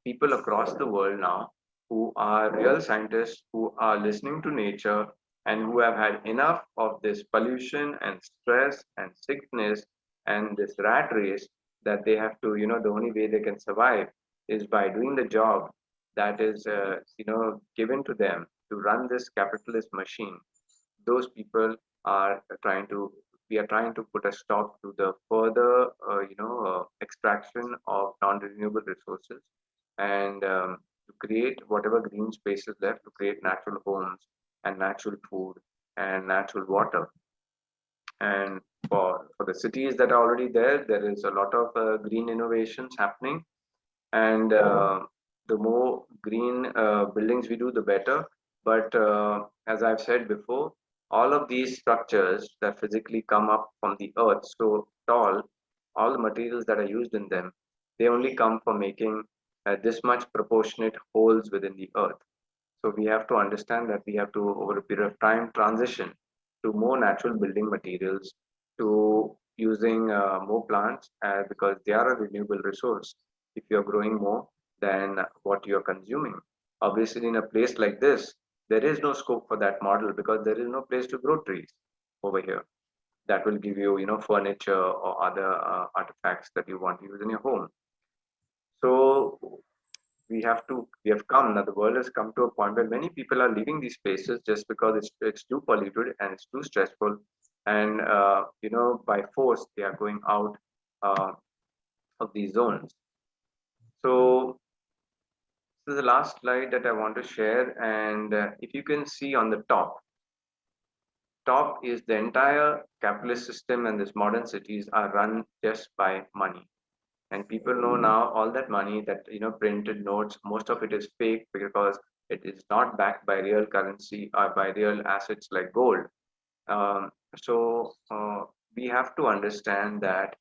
Speaker 2: people across the world now who are real scientists, who are listening to nature, and who have had enough of this pollution and stress and sickness and this rat race, that they have to, the only way they can survive is by doing the job that is given to them to run this capitalist machine. Those people are trying to we are trying to put a stop to the further extraction of non-renewable resources, and to create whatever green space is left, to create natural homes and natural food and natural water. And for the cities that are already there, there is a lot of green innovations happening. And the more green buildings we do, the better. But as I've said before, all of these structures that physically come up from the earth so tall, all the materials that are used in them, they only come for making this much proportionate holes within the earth. So we have to understand that we have to, over a period of time, transition to more natural building materials, to using more plants, because they are a renewable resource. If you're growing more than what you're consuming, obviously in a place like this, there is no scope for that model, because there is no place to grow trees over here that will give you, furniture or other artifacts that you want to use in your home. So we have come now, the world has come to a point where many people are leaving these places just because it's too polluted and it's too stressful, and by force they are going out uh, of these zones. So this is the last slide that I want to share. And if you can see on the top is the entire capitalist system, and this modern cities are run just by money. And people know now all that money, that printed notes, most of it is fake, because it is not backed by real currency or by real assets like gold. So we have to understand that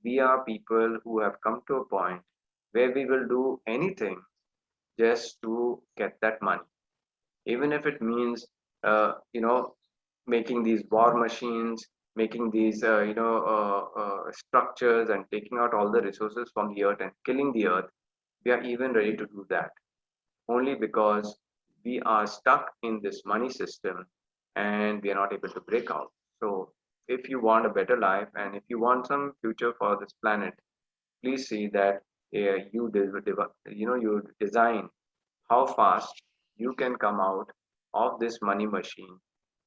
Speaker 2: we are people who have come to a point where we will do anything just to get that money. even if it means, making these war machines, making these, structures and taking out all the resources from the earth and killing the earth. We are even ready to do that, only because we are stuck in this money system and we are not able to break out. So, if you want a better life and if you want some future for this planet, please see that you design how fast you can come out of this money machine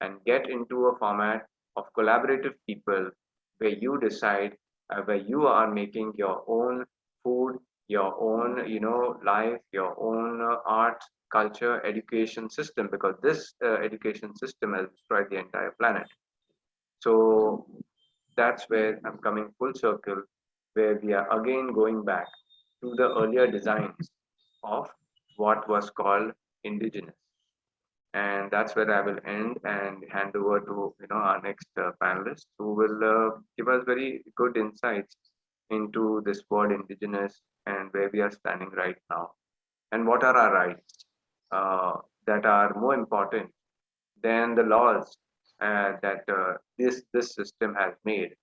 Speaker 2: and get into a format of collaborative people where you decide, where you are making your own food, your own, life, your own art, culture, education system, because this education system has destroyed the entire planet. So that's where I'm coming full circle, where we are again going back to the earlier designs of what was called indigenous. And that's where I will end and hand over to our next panelist, who will give us very good insights into this word indigenous and where we are standing right now, and what are our rights that are more important than the laws that this system has made,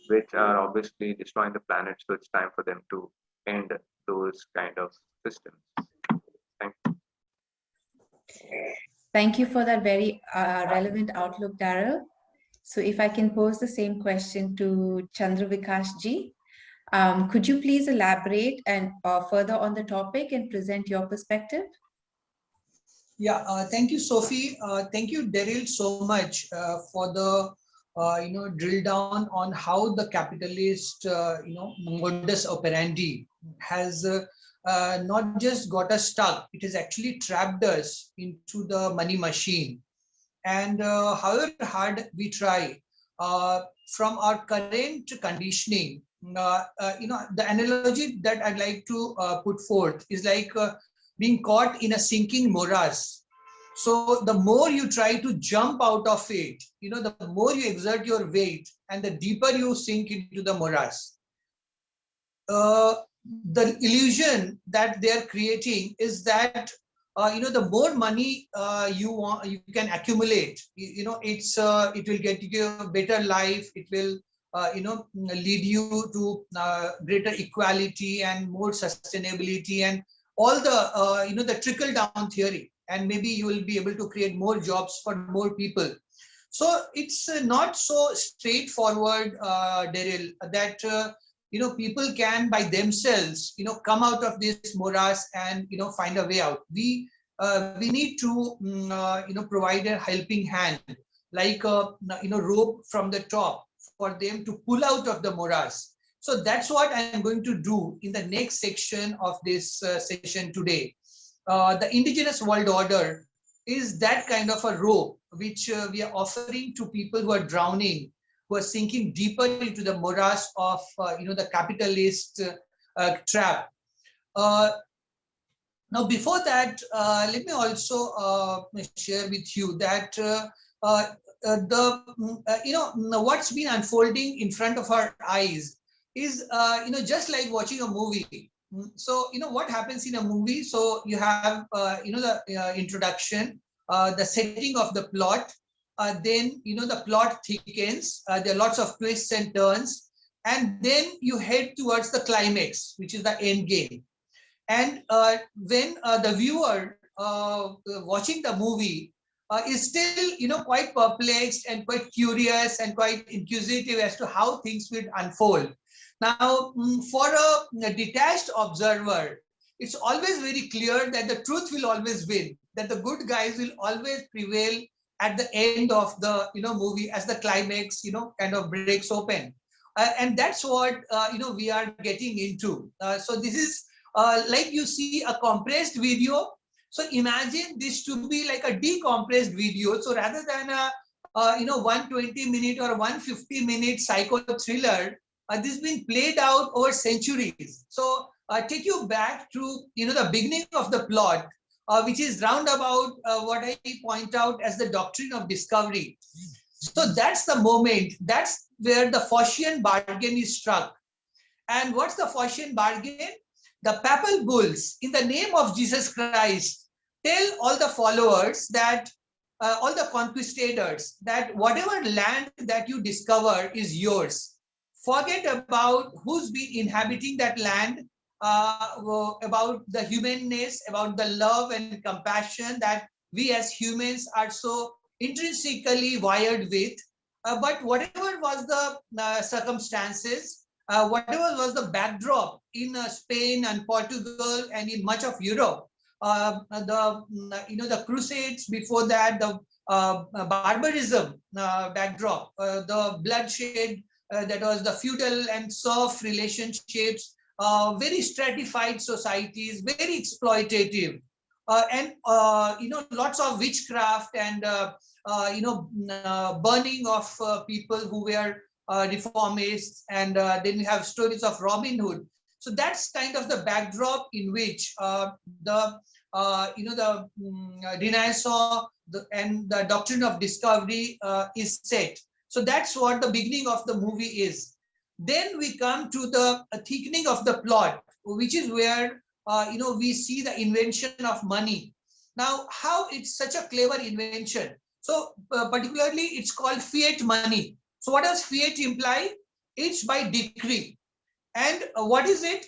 Speaker 2: which are obviously destroying the planet. So it's time for them to end those kind of systems. Thank you.
Speaker 1: Thank you for that very relevant outlook, Darryl. So if I can pose the same question to Chandra Vikash ji, could you please elaborate and further on the topic and present your perspective?
Speaker 3: Yeah, thank you, Sophie. Thank you, Darryl, so much for the drill down on how the capitalist modus operandi has not just got us stuck; it has actually trapped us into the money machine. And however hard we try, from our current conditioning, the analogy that I'd like to put forth is like being caught in a sinking morass. So the more you try to jump out of it, the more you exert your weight and the deeper you sink into the morass. The illusion that they're creating is that the more money you can accumulate, it will get you a better life. It will lead you to greater equality and more sustainability and all the the trickle down theory, and maybe you will be able to create more jobs for more people. So it's not so straightforward, Darryl, that people can by themselves come out of this morass and find a way out. We need to provide a helping hand, like a rope from the top for them to pull out of the morass. So that's what I am going to do in the next section of this session today. The indigenous world order is that kind of a rope which we are offering to people who are drowning, who are sinking deeper into the morass of the capitalist trap. Now, before that, let me also share with you that what's been unfolding in front of our eyes is just like watching a movie. So what happens in a movie? So you have the introduction, the setting of the plot. Then the plot thickens. There are lots of twists and turns, and then you head towards the climax, which is the end game. And when the viewer watching the movie is still quite perplexed and quite curious and quite inquisitive as to how things will unfold. Now, for a detached observer, it's always very clear that the truth will always win, that the good guys will always prevail at the end of the movie as the climax kind of breaks open, and that's what we are getting into. So this is like you see a compressed video. So imagine this to be like a decompressed video. So rather than a 120-minute or 150-minute psycho thriller, this has been played out over centuries. So take you back to the beginning of the plot, which is roundabout what I point out as the doctrine of discovery. So that's the moment. That's where the Faustian bargain is struck. And what's the Faustian bargain? The papal bulls, in the name of Jesus Christ, tell all the followers that all the conquistadors that whatever land that you discover is yours. Forget about who's been inhabiting that land, about the humanness, about the love and compassion that we as humans are so intrinsically wired with. But whatever was the circumstances, whatever was the backdrop in Spain and Portugal and in much of Europe, the Crusades before that, the barbarism backdrop, the bloodshed, that was the feudal and serf relationships, very stratified societies, very exploitative, and lots of witchcraft and burning of people who were reformists, and then we have stories of Robin Hood. So that's kind of the backdrop in which the Renaissance and the doctrine of discovery is set. So that's what the beginning of the movie is. Then we come to the thickening of the plot, which is where we see the invention of money. Now, how it's such a clever invention? So particularly, it's called fiat money. So what does fiat imply? It's by decree. And what is it?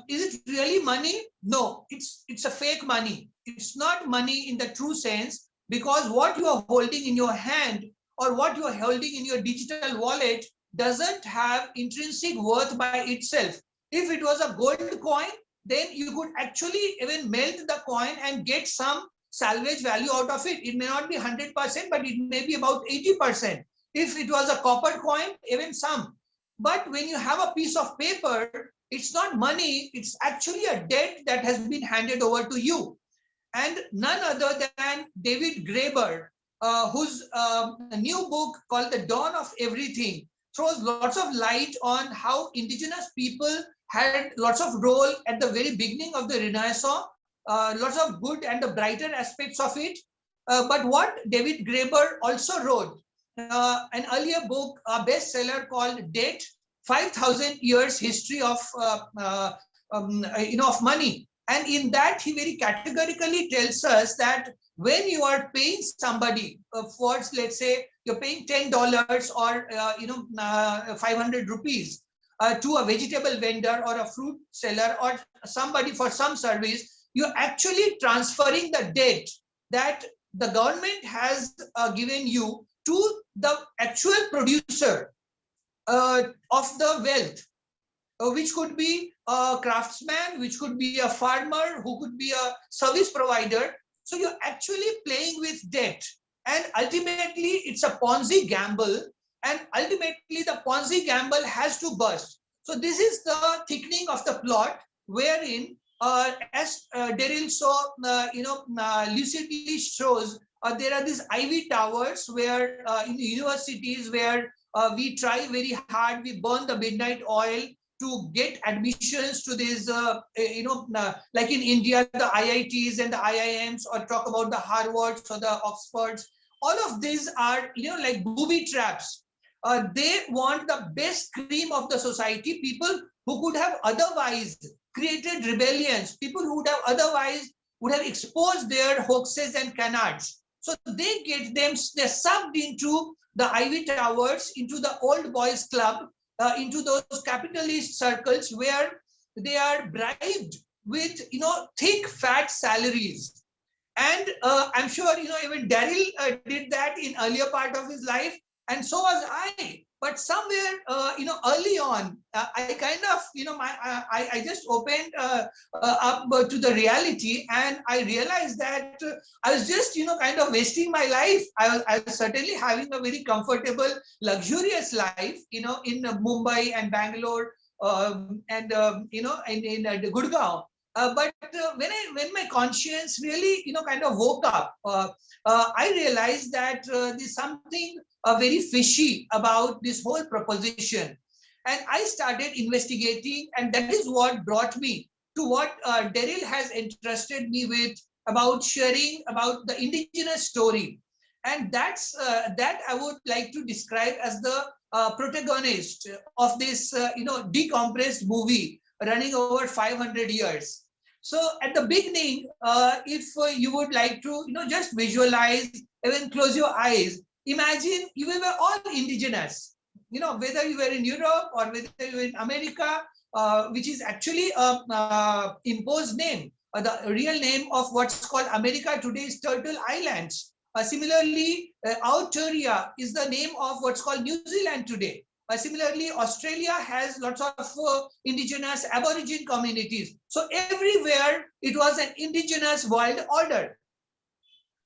Speaker 3: Is it really money? No, it's a fake money. It's not money in the true sense, because what you are holding in your hand or what you are holding in your digital wallet doesn't have intrinsic worth by itself. If it was a gold coin, then you could actually even melt the coin and get some salvage value out of it. It may not be 100%, but it may be about 80%. If it was a copper coin, even some. But when you have a piece of paper, it's not money, it's actually a debt that has been handed over to you. And none other than David Graeber, whose new book called The Dawn of Everything throws lots of light on how indigenous people had lots of role at the very beginning of the Renaissance, lots of good and the brighter aspects of it. But what David Graeber also wrote, an earlier book, a bestseller called Debt, 5,000 years history of of money. And in that, he very categorically tells us that when you are paying somebody for, let's say, you're paying $10 or 500 rupees to a vegetable vendor or a fruit seller or somebody for some service, you're actually transferring the debt that the government has given you to the actual producer of the wealth, which could be a craftsman, which could be a farmer, who could be a service provider. So you're actually playing with debt. And ultimately, it's a Ponzi gamble. And ultimately, the Ponzi gamble has to burst. So this is the thickening of the plot, wherein, as Darryl so lucidly shows, there are these ivy towers where in universities where we try very hard, we burn the midnight oil to get admissions to these, like in India, the IITs and the IIMs, or talk about the Harvards or the Oxfords. All of these are, like booby traps. They want the best cream of the society, people who could have otherwise created rebellions, people who would have otherwise would have exposed their hoaxes and canards. So they get them, they're sucked into the ivy towers, into the old boys club, into those capitalist circles where they are bribed with, thick, fat salaries. And I'm sure, even Darryl did that in earlier part of his life, and so was I. But somewhere, early on, I kind of, I just opened up to the reality, and I realized that I was just, kind of wasting my life. I was certainly having a very comfortable, luxurious life, in Mumbai and Bangalore, and in Gurgaon. But when my conscience really, kind of woke up, I realized that there's something very fishy about this whole proposition. And I started investigating, and that is what brought me to what Darryl has entrusted me with, about sharing about the indigenous story. And that's that I would like to describe as the protagonist of this, decompressed movie running over 500 years. So at the beginning, if you would like to, just visualize, even close your eyes, imagine you were all indigenous, whether you were in Europe or whether you were in America, which is actually a imposed name. The real name of what's called America today is Turtle Islands. Similarly, Autoria is the name of what's called New Zealand today. Similarly, Australia has lots of indigenous aborigine communities. So everywhere it was an indigenous world order.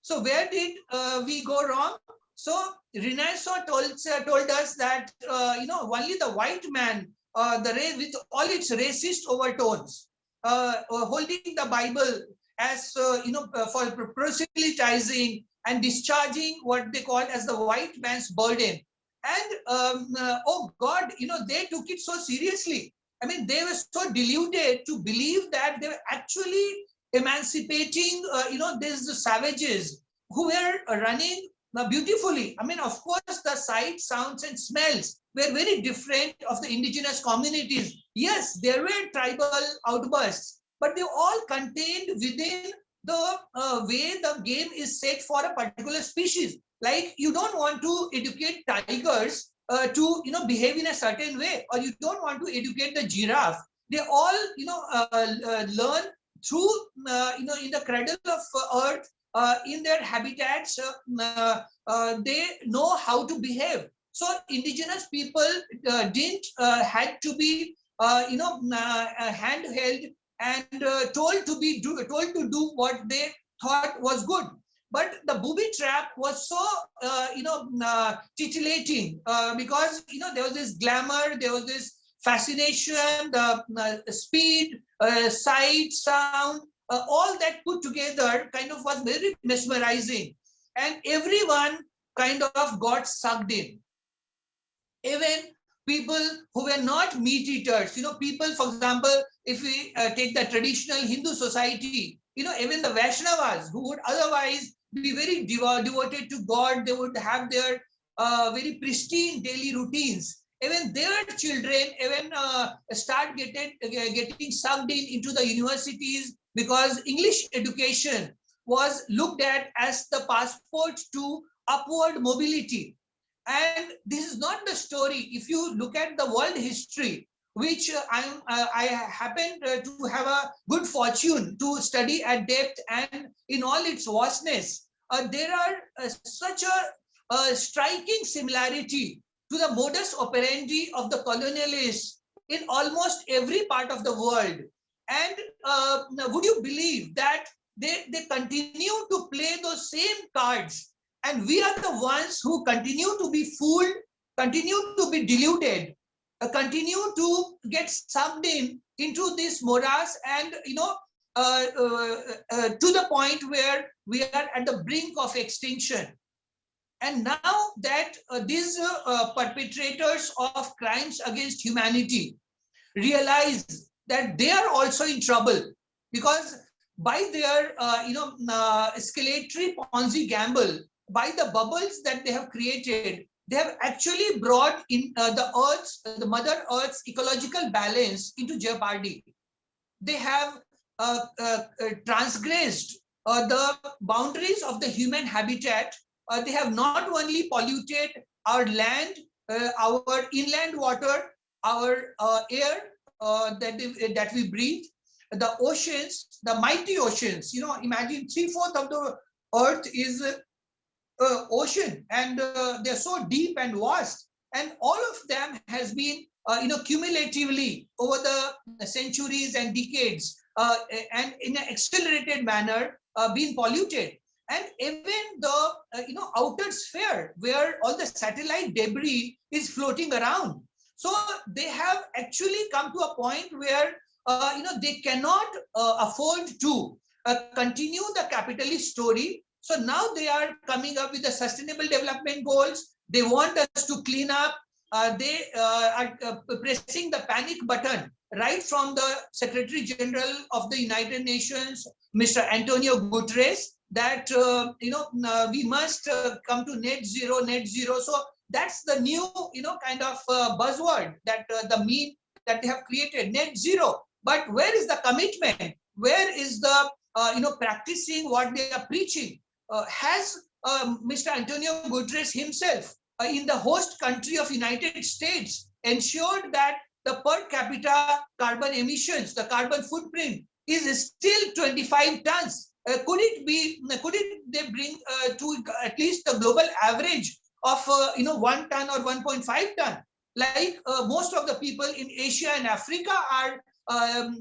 Speaker 3: So where did we go wrong? So Renaissance told us that only the white man, the race with all its racist overtones, holding the Bible as for proselytizing and discharging what they call as the white man's burden. And oh God, they took it so seriously. I mean, they were so deluded to believe that they were actually emancipating, these savages who were running beautifully. I mean, of course, the sights, sounds, and smells were very different of the indigenous communities. Yes, there were tribal outbursts, but they all contained within the way the game is set for a particular species. Like, you don't want to educate tigers to behave in a certain way, or you don't want to educate the giraffe. They all learn through in the cradle of earth, in their habitats. They know how to behave. So indigenous people didn't had to be handheld and told to do what they thought was good. But the booby trap was so titillating, because there was this glamour, there was this fascination, the speed, sight, sound, all that put together kind of was very mesmerizing, and everyone kind of got sucked in. Even people who were not meat eaters, people, for example, if we take the traditional Hindu society, even the Vaishnavas, who would otherwise be very devoted to God, they would have their very pristine daily routines. Even their children start getting sucked into the universities, because English education was looked at as the passport to upward mobility. And this is not the story. If you look at the world history, which I happen to have a good fortune to study at depth and in all its vastness, there are such a striking similarity to the modus operandi of the colonialists in almost every part of the world. And would you believe that they continue to play those same cards, and we are the ones who continue to be fooled, continue to be deluded, continue to get sucked into this morass, and to the point where we are at the brink of extinction. And now that these perpetrators of crimes against humanity realize that they are also in trouble, because by their escalatory Ponzi gamble, by the bubbles that they have created, they have actually brought in the Mother Earth's ecological balance into jeopardy. They have transgressed the boundaries of the human habitat. They have not only polluted our land, our inland water, our air that we breathe, the oceans, the mighty oceans. Imagine 3/4 of the earth is ocean, and they're so deep and vast, and all of them has been cumulatively over the centuries and decades, and in an accelerated manner been polluted. And even the outer sphere, where all the satellite debris is floating around, so they have actually come to a point where they cannot afford to continue the capitalist story. So now they are coming up with the sustainable development goals. They want us to clean up. They are pressing the panic button right from the Secretary General of the United Nations, Mr. Antonio Guterres, that we must come to net zero, net zero. So that's the new kind of buzzword that the meme that they have created, net zero. But where is the commitment? Where is the practicing what they are preaching? Has Mr. Antonio Guterres himself in the host country of United States ensured that the per capita carbon emissions, the carbon footprint, is still 25 tons? Could they bring to at least the global average of 1 ton or 1.5 ton, like most of the people in Asia and Africa are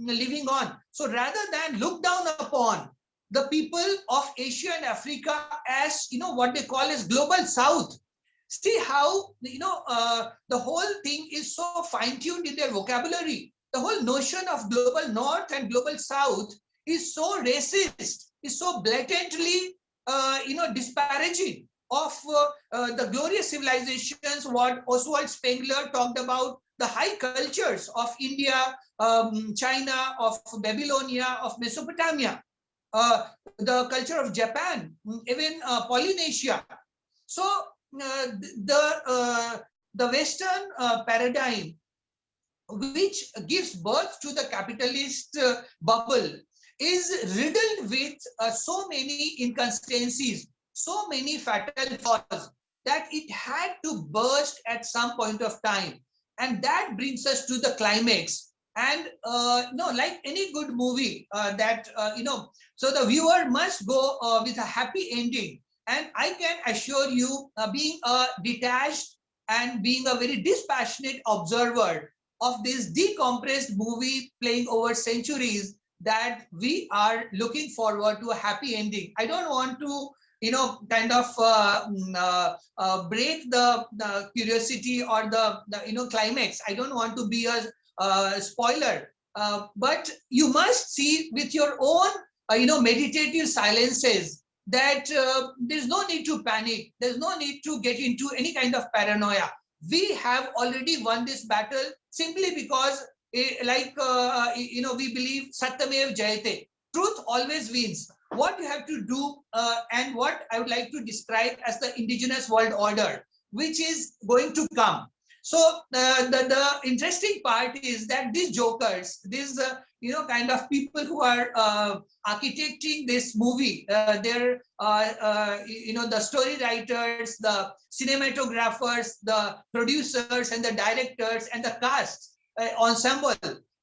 Speaker 3: living on? So rather than look down upon the people of Asia and Africa as what they call as global South, see how the whole thing is so fine-tuned in their vocabulary. The whole notion of global North and global South is so racist, is so blatantly disparaging of the glorious civilizations what Oswald Spengler talked about, the high cultures of India, China, of Babylonia, of Mesopotamia, the culture of Japan, even Polynesia. So the Western paradigm, which gives birth to the capitalist bubble, is riddled with so many inconsistencies, so many fatal flaws, that it had to burst at some point of time. And that brings us to the climax. And like any good movie so the viewer must go with a happy ending. And I can assure you, being a detached and being a very dispassionate observer of this decompressed movie playing over centuries, that we are looking forward to a happy ending. I don't want to kind of break the curiosity or the climax. I don't want to be a spoiler, but you must see with your own meditative silences that there's no need to panic. There's no need to get into any kind of paranoia. We have already won this battle simply because we believe Satyamev Jayate. Truth always wins. What you have to do, and what I would like to describe as the indigenous world order, which is going to come. So the interesting part is that these jokers, these kind of people who are architecting this movie, they're the story writers, the cinematographers, the producers, and the directors, and the cast ensemble.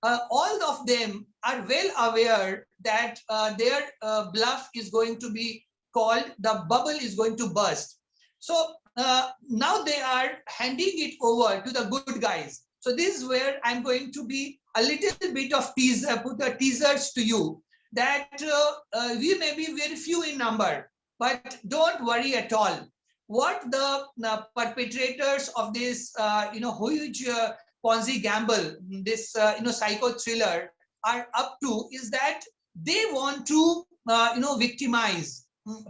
Speaker 3: All of them are well aware that their bluff is going to be called, the bubble is going to burst. So now they are handing it over to the good guys. So this is where I'm going to be a little bit of put the teasers to you, that we may be very few in number, but don't worry at all. What the perpetrators of this huge Ponzi gamble, this psycho thriller are up to, is that they want to victimize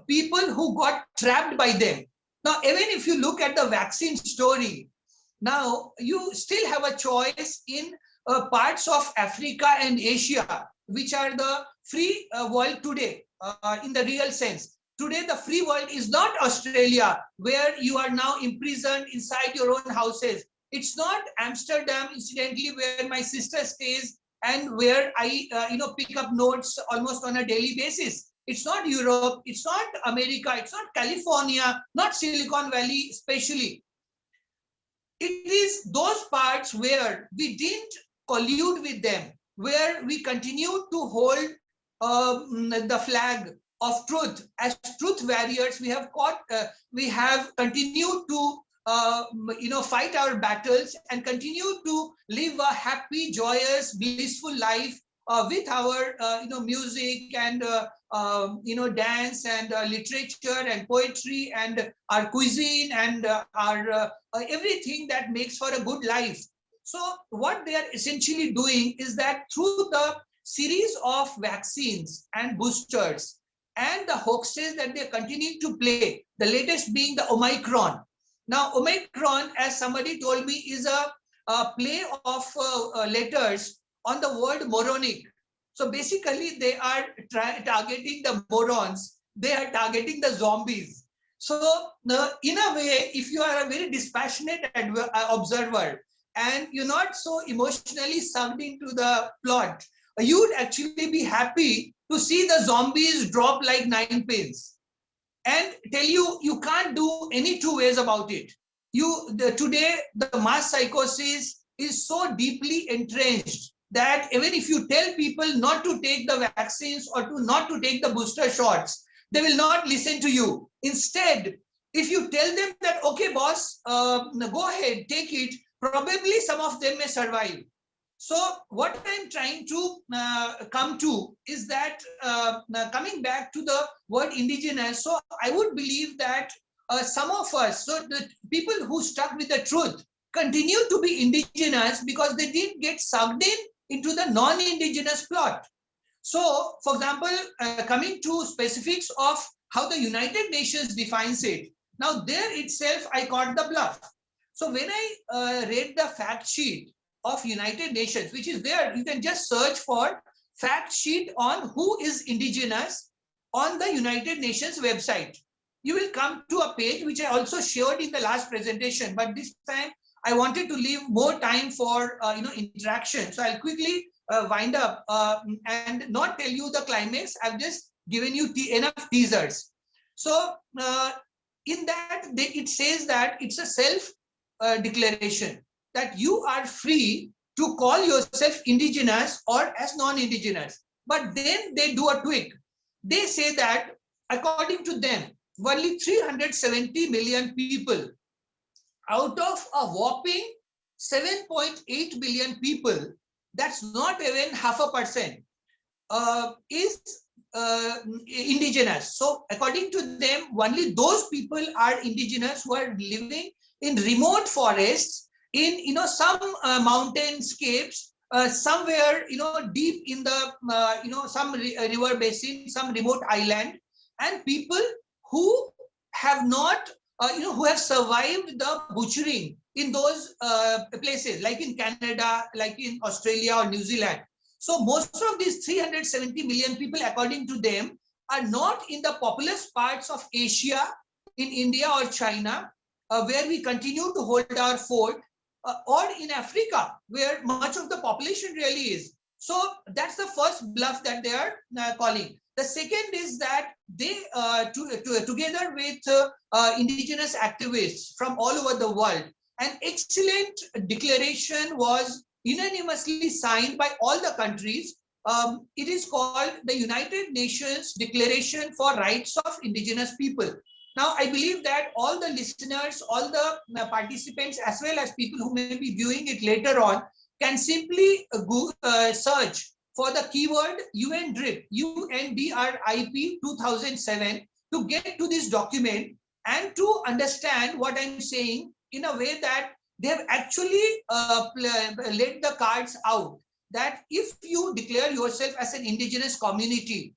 Speaker 3: people who got trapped by them. Now, even if you look at the vaccine story, now you still have a choice in parts of Africa and Asia, which are the free world today, in the real sense. Today, the free world is not Australia, where you are now imprisoned inside your own houses. It's not Amsterdam, incidentally, where my sister stays and where I pick up notes almost on a daily basis. It's not Europe, it's not America, it's not California, not Silicon Valley especially. It is those parts where we didn't collude with them, where we continue to hold the flag of truth. As truth warriors, we have continued to fight our battles and continue to live a happy, joyous, blissful life with our music and dance and literature and poetry and our cuisine and our everything that makes for a good life. So what they are essentially doing is that through the series of vaccines and boosters and the hoaxes that they continue to play, the latest being the Omicron. Now, Omicron, as somebody told me, is a play of letters on the word moronic. So basically, they are targeting the morons. They are targeting the zombies. So in a way, if you are a very dispassionate observer and you're not so emotionally sucked into the plot, you'd actually be happy to see the zombies drop like 9 pins and tell you you can't do any two ways about it. Today, the mass psychosis is so deeply entrenched that even if you tell people not to take the vaccines or not to take the booster shots, they will not listen to you. Instead, if you tell them that, okay, boss, go ahead, take it, probably some of them may survive. So what I'm trying to come to is that coming back to the word indigenous, so I would believe that some of us, so the people who stuck with the truth, continue to be indigenous because they didn't get sucked into the non-indigenous plot. So, for example, coming to specifics of how the United Nations defines it, now there itself I caught the bluff. So when I read the fact sheet of United Nations, which is there, you can just search for fact sheet on who is indigenous on the United Nations website. You will come to a page which I also showed in the last presentation, but this time I wanted to leave more time for interaction. So I'll quickly wind up and not tell you the climax. I've just given you enough teasers. So in that, it says that it's a self declaration that you are free to call yourself indigenous or as non-indigenous. But then they do a tweak. They say that according to them, only 370 million people out of a whopping 7.8 billion people, that's not even 0.5%, is indigenous. So according to them, only those people are indigenous who are living in remote forests, in some mountainscapes, somewhere deep in the some river basin, some remote island, and people who have not who have survived the butchering in those places, like in Canada, like in Australia or New Zealand. So most of these 370 million people, according to them, are not in the populous parts of Asia, in India or China, where we continue to hold our fort, or in Africa, where much of the population really is. So that's the first bluff that they are calling. The second is that they, together with indigenous activists from all over the world, an excellent declaration was unanimously signed by all the countries. It is called the United Nations Declaration for Rights of Indigenous People. Now, I believe that all the listeners, all the participants, as well as people who may be viewing it later on, can simply search for the keyword UNDRIP, UNDRIP 2007, to get to this document and to understand what I'm saying in a way that they have actually laid the cards out, that if you declare yourself as an indigenous community,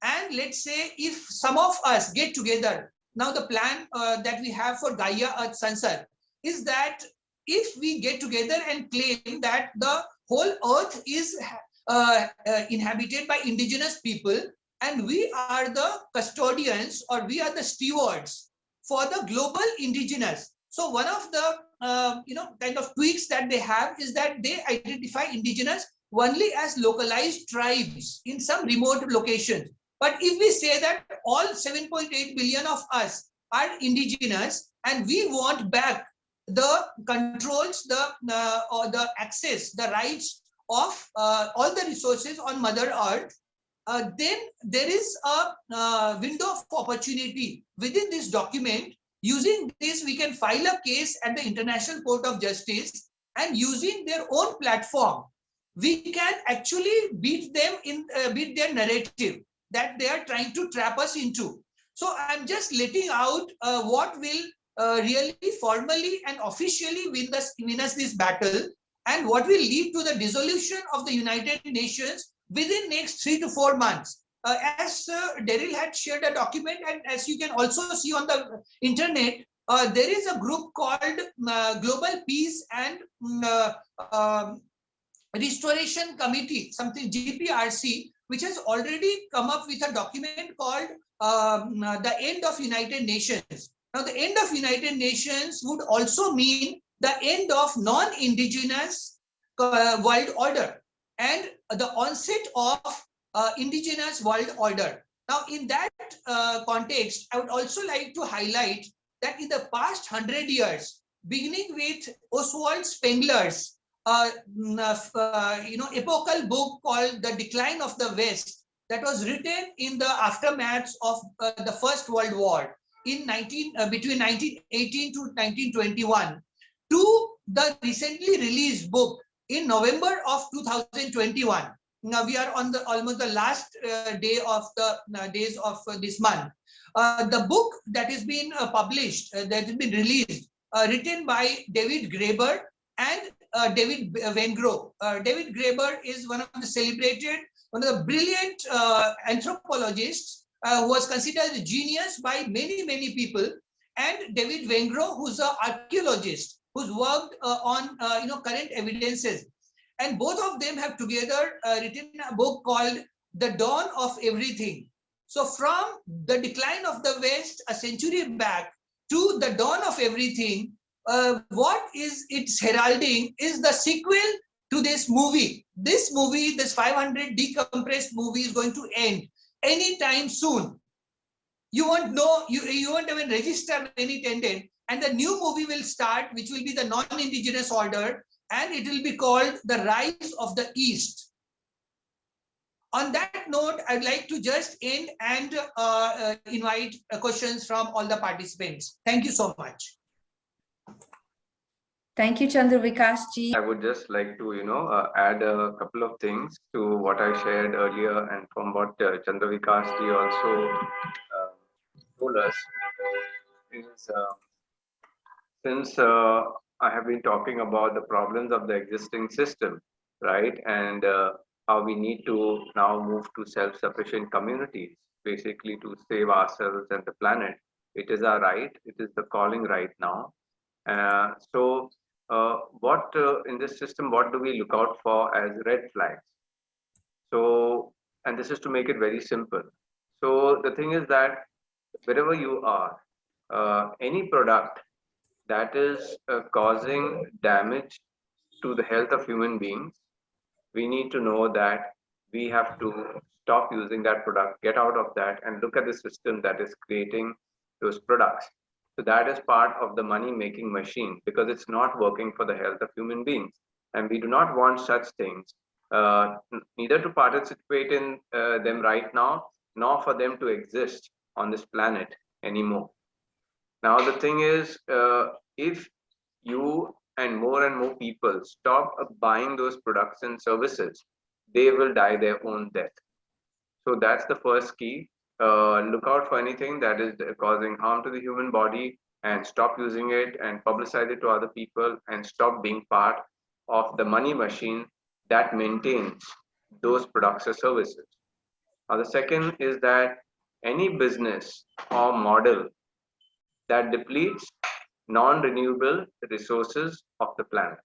Speaker 3: and let's say if some of us get together, now the plan that we have for Gaia Earth Sansar is that if we get together and claim that the whole earth is inhabited by indigenous people, and we are the custodians, or we are the stewards for the global indigenous. So one of the kind of tweaks that they have is that they identify indigenous only as localized tribes in some remote locations. But if we say that all 7.8 billion of us are indigenous, and we want back the controls, the access, the rights of all the resources on Mother Earth, then there is a window of opportunity within this document. Using this, we can file a case at the International Court of Justice, and using their own platform, we can actually beat them in beat their narrative that they are trying to trap us into. So I'm just letting out what will really formally and officially win us this battle, and what will lead to the dissolution of the United Nations within next 3 to 4 months. As Darryl had shared a document, and as you can also see on the internet, there is a group called Global Peace and Restoration Committee, something GPRC, which has already come up with a document called the End of United Nations. Now, the end of United Nations would also mean the end of non-indigenous world order. and the onset of indigenous world order. Now, in that context, I would also like to highlight that in the past 100 years, beginning with Oswald Spengler's epochal book called The Decline of the West, that was written in the aftermath of the First World War in between 1918 to 1921, to the recently released book in November of 2021. Now we are on the almost the last day of the days of this month. The book that has been published, that has been released, written by David Graeber and David Wengrow. David Graeber is one of the celebrated, one of the brilliant anthropologists who was considered a genius by many people, and David Wengrow, who's an archaeologist who's worked on current evidences, and both of them have together written a book called The Dawn of Everything. So from the decline of the West a century back to the dawn of everything, what is its heralding is the sequel to this movie. This movie, this 500 decompressed movie, is going to end anytime soon. You won't know, you won't even register any tenant, and the new movie will start, which will be the non-indigenous order, and it will be called The Rise of the East. On that note, I'd like to just end and invite questions from all the participants. Thank you so much.
Speaker 1: Thank you, Chandra Vikash ji.
Speaker 2: I would just like to, add a couple of things to what I shared earlier and from what Chandra Vikash ji also told us. Is since I have been talking about the problems of the existing system, right, and how we need to now move to self-sufficient communities, basically to save ourselves and the planet. It is our right. It is the calling right now. So what in this system, what do we look out for as red flags? So, and this is to make it very simple. So the thing is that wherever you are, any product that is causing damage to the health of human beings, we need to know that we have to stop using that product, get out of that, and look at the system that is creating those products. So that is part of the money making machine, because it's not working for the health of human beings. And we do not want such things, neither to participate in them right now, nor for them to exist on this planet anymore. Now, the thing is, if you and more people stop buying those products and services, they will die their own death. So that's the first key. Look out for anything that is causing harm to the human body, and stop using it and publicize it to other people, and stop being part of the money machine that maintains those products or services. Now, the second is that any business or model that depletes non-renewable resources of the planet.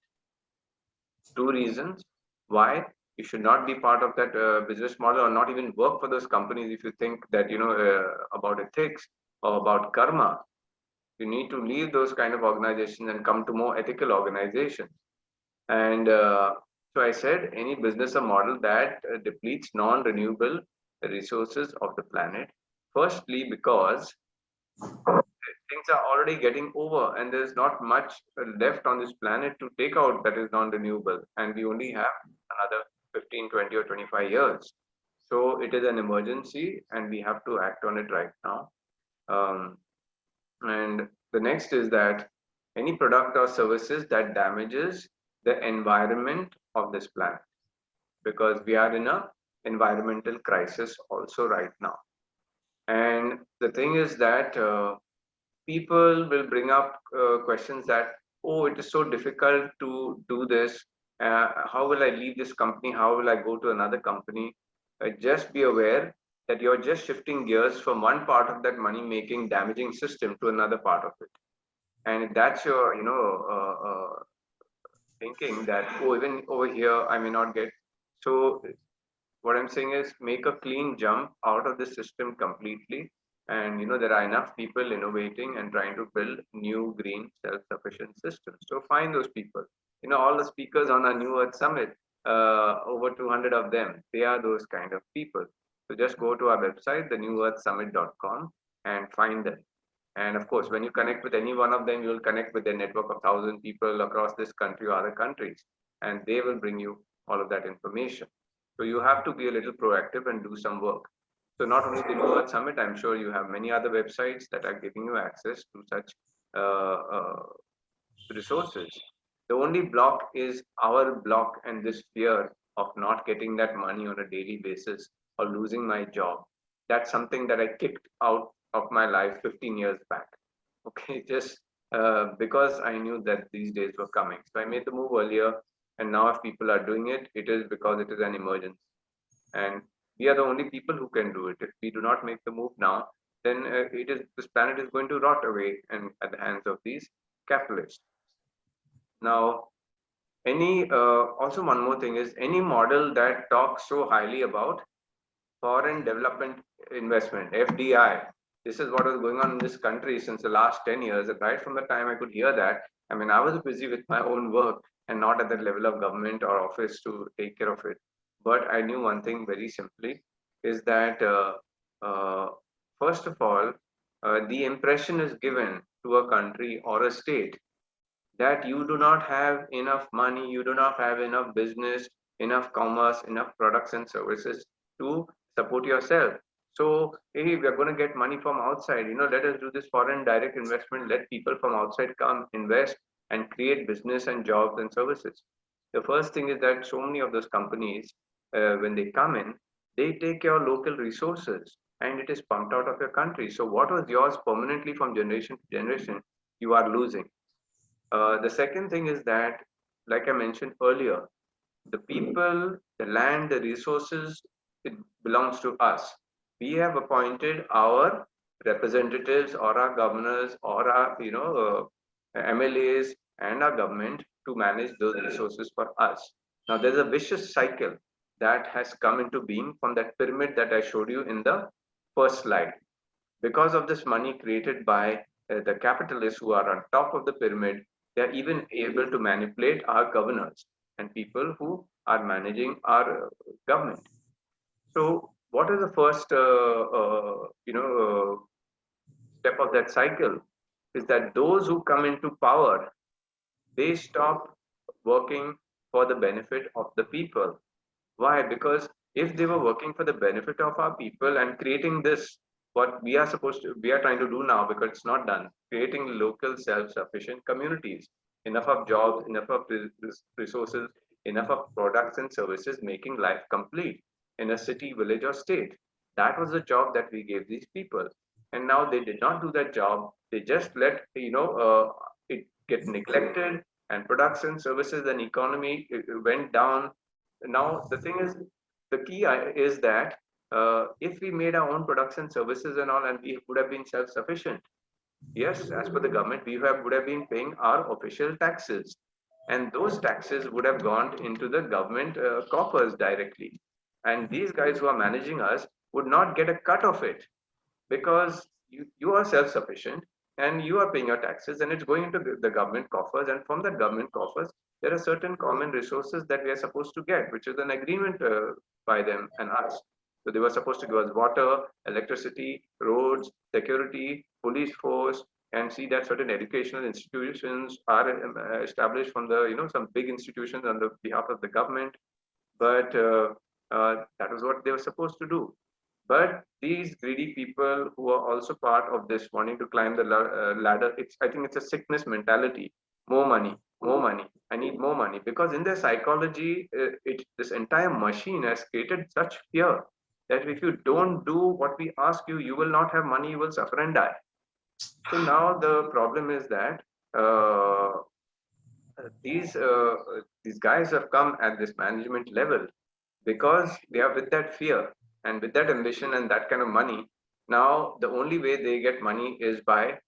Speaker 2: Two reasons why you should not be part of that business model, or not even work for those companies if you think that about ethics or about karma. You need to leave those kind of organizations and come to more ethical organizations. And so I said any business or model that depletes non-renewable resources of the planet. Firstly, because things are already getting over and there's not much left on this planet to take out that is non-renewable, and we only have another 15, 20 or 25 years. So it is an emergency and we have to act on it right now. And the next is that any product or services that damages the environment of this planet, because we are in a environmental crisis also right now. And the thing is that people will bring up questions that, oh, it is so difficult to do this. How will I leave this company? How will I go to another company? Just be aware that you're just shifting gears from one part of that money making damaging system to another part of it. And if that's your thinking that, oh, even over here I may not get. So what I'm saying is, make a clean jump out of the system completely. And there are enough people innovating and trying to build new green self-sufficient systems. So find those people. All the speakers on our New Earth Summit, over 200 of them. They are those kind of people. So just go to our website, thenewearthsummit.com, and find them. And of course, when you connect with any one of them, you will connect with a network of 1,000 people across this country or other countries, and they will bring you all of that information. So you have to be a little proactive and do some work. So not only the New Earth Summit, I'm sure you have many other websites that are giving you access to such resources. The only block is our block and this fear of not getting that money on a daily basis or losing my job. That's something that I kicked out of my life 15 years back. Okay, just because I knew that these days were coming. So I made the move earlier, and now if people are doing it, it is because it is an emergency. And we are the only people who can do it. If we do not make the move now, then this planet is going to rot away and at the hands of these capitalists. Now, also one more thing is any model that talks so highly about foreign development investment, FDI. This is what was going on in this country since the last 10 years. Right from the time I could hear that, I mean, I was busy with my own work and not at the level of government or office to take care of it. But I knew one thing very simply is that, first of all, the impression is given to a country or a state that you do not have enough money, you do not have enough business, enough commerce, enough products and services to support yourself. So, hey, we are going to get money from outside. Let us do this foreign direct investment. Let people from outside come invest and create business and jobs and services. The first thing is that so many of those companies, when they come in, they take your local resources and it is pumped out of your country. So, what was yours permanently from generation to generation, you are losing. The second thing is that, like I mentioned earlier, the people, the land, the resources, it belongs to us. We have appointed our representatives or our governors or our, MLAs and our government to manage those resources for us. Now, there's a vicious cycle that has come into being from that pyramid that I showed you in the first slide. Because of this money created by the capitalists who are on top of the pyramid, they are even able to manipulate our governors and people who are managing our government. So, what is the first, step of that cycle? Is that those who come into power, they stop working for the benefit of the people. Why? Because if they were working for the benefit of our people and creating this, what we are trying to do now, because it's not done, creating local self-sufficient communities, enough of jobs, enough of resources, enough of products and services, making life complete in a city, village, or state. That was the job that we gave these people. And now they did not do that job. They just let, it get neglected, and products and services and economy went down. Now, the thing is, the key is that if we made our own products and services and all, and we would have been self-sufficient, yes, as per the government, would have been paying our official taxes, and those taxes would have gone into the government coffers directly. And these guys who are managing us would not get a cut of it because you are self-sufficient and you are paying your taxes and it's going into the government coffers, and from the government coffers there are certain common resources that we are supposed to get, which is an agreement by them and us. So they were supposed to give us water, electricity, roads, security, police force, and see that certain educational institutions are established from the some big institutions on the behalf of the government. But that was what they were supposed to do. But these greedy people who are also part of this wanting to climb the ladder, I think it's a sickness mentality. More money, more money. I need more money, because in their psychology, this entire machine has created such fear that if you don't do what we ask you, you will not have money, you will suffer and die. So now the problem is that these guys have come at this management level because they are with that fear and with that ambition and that kind of money. Now the only way they get money is by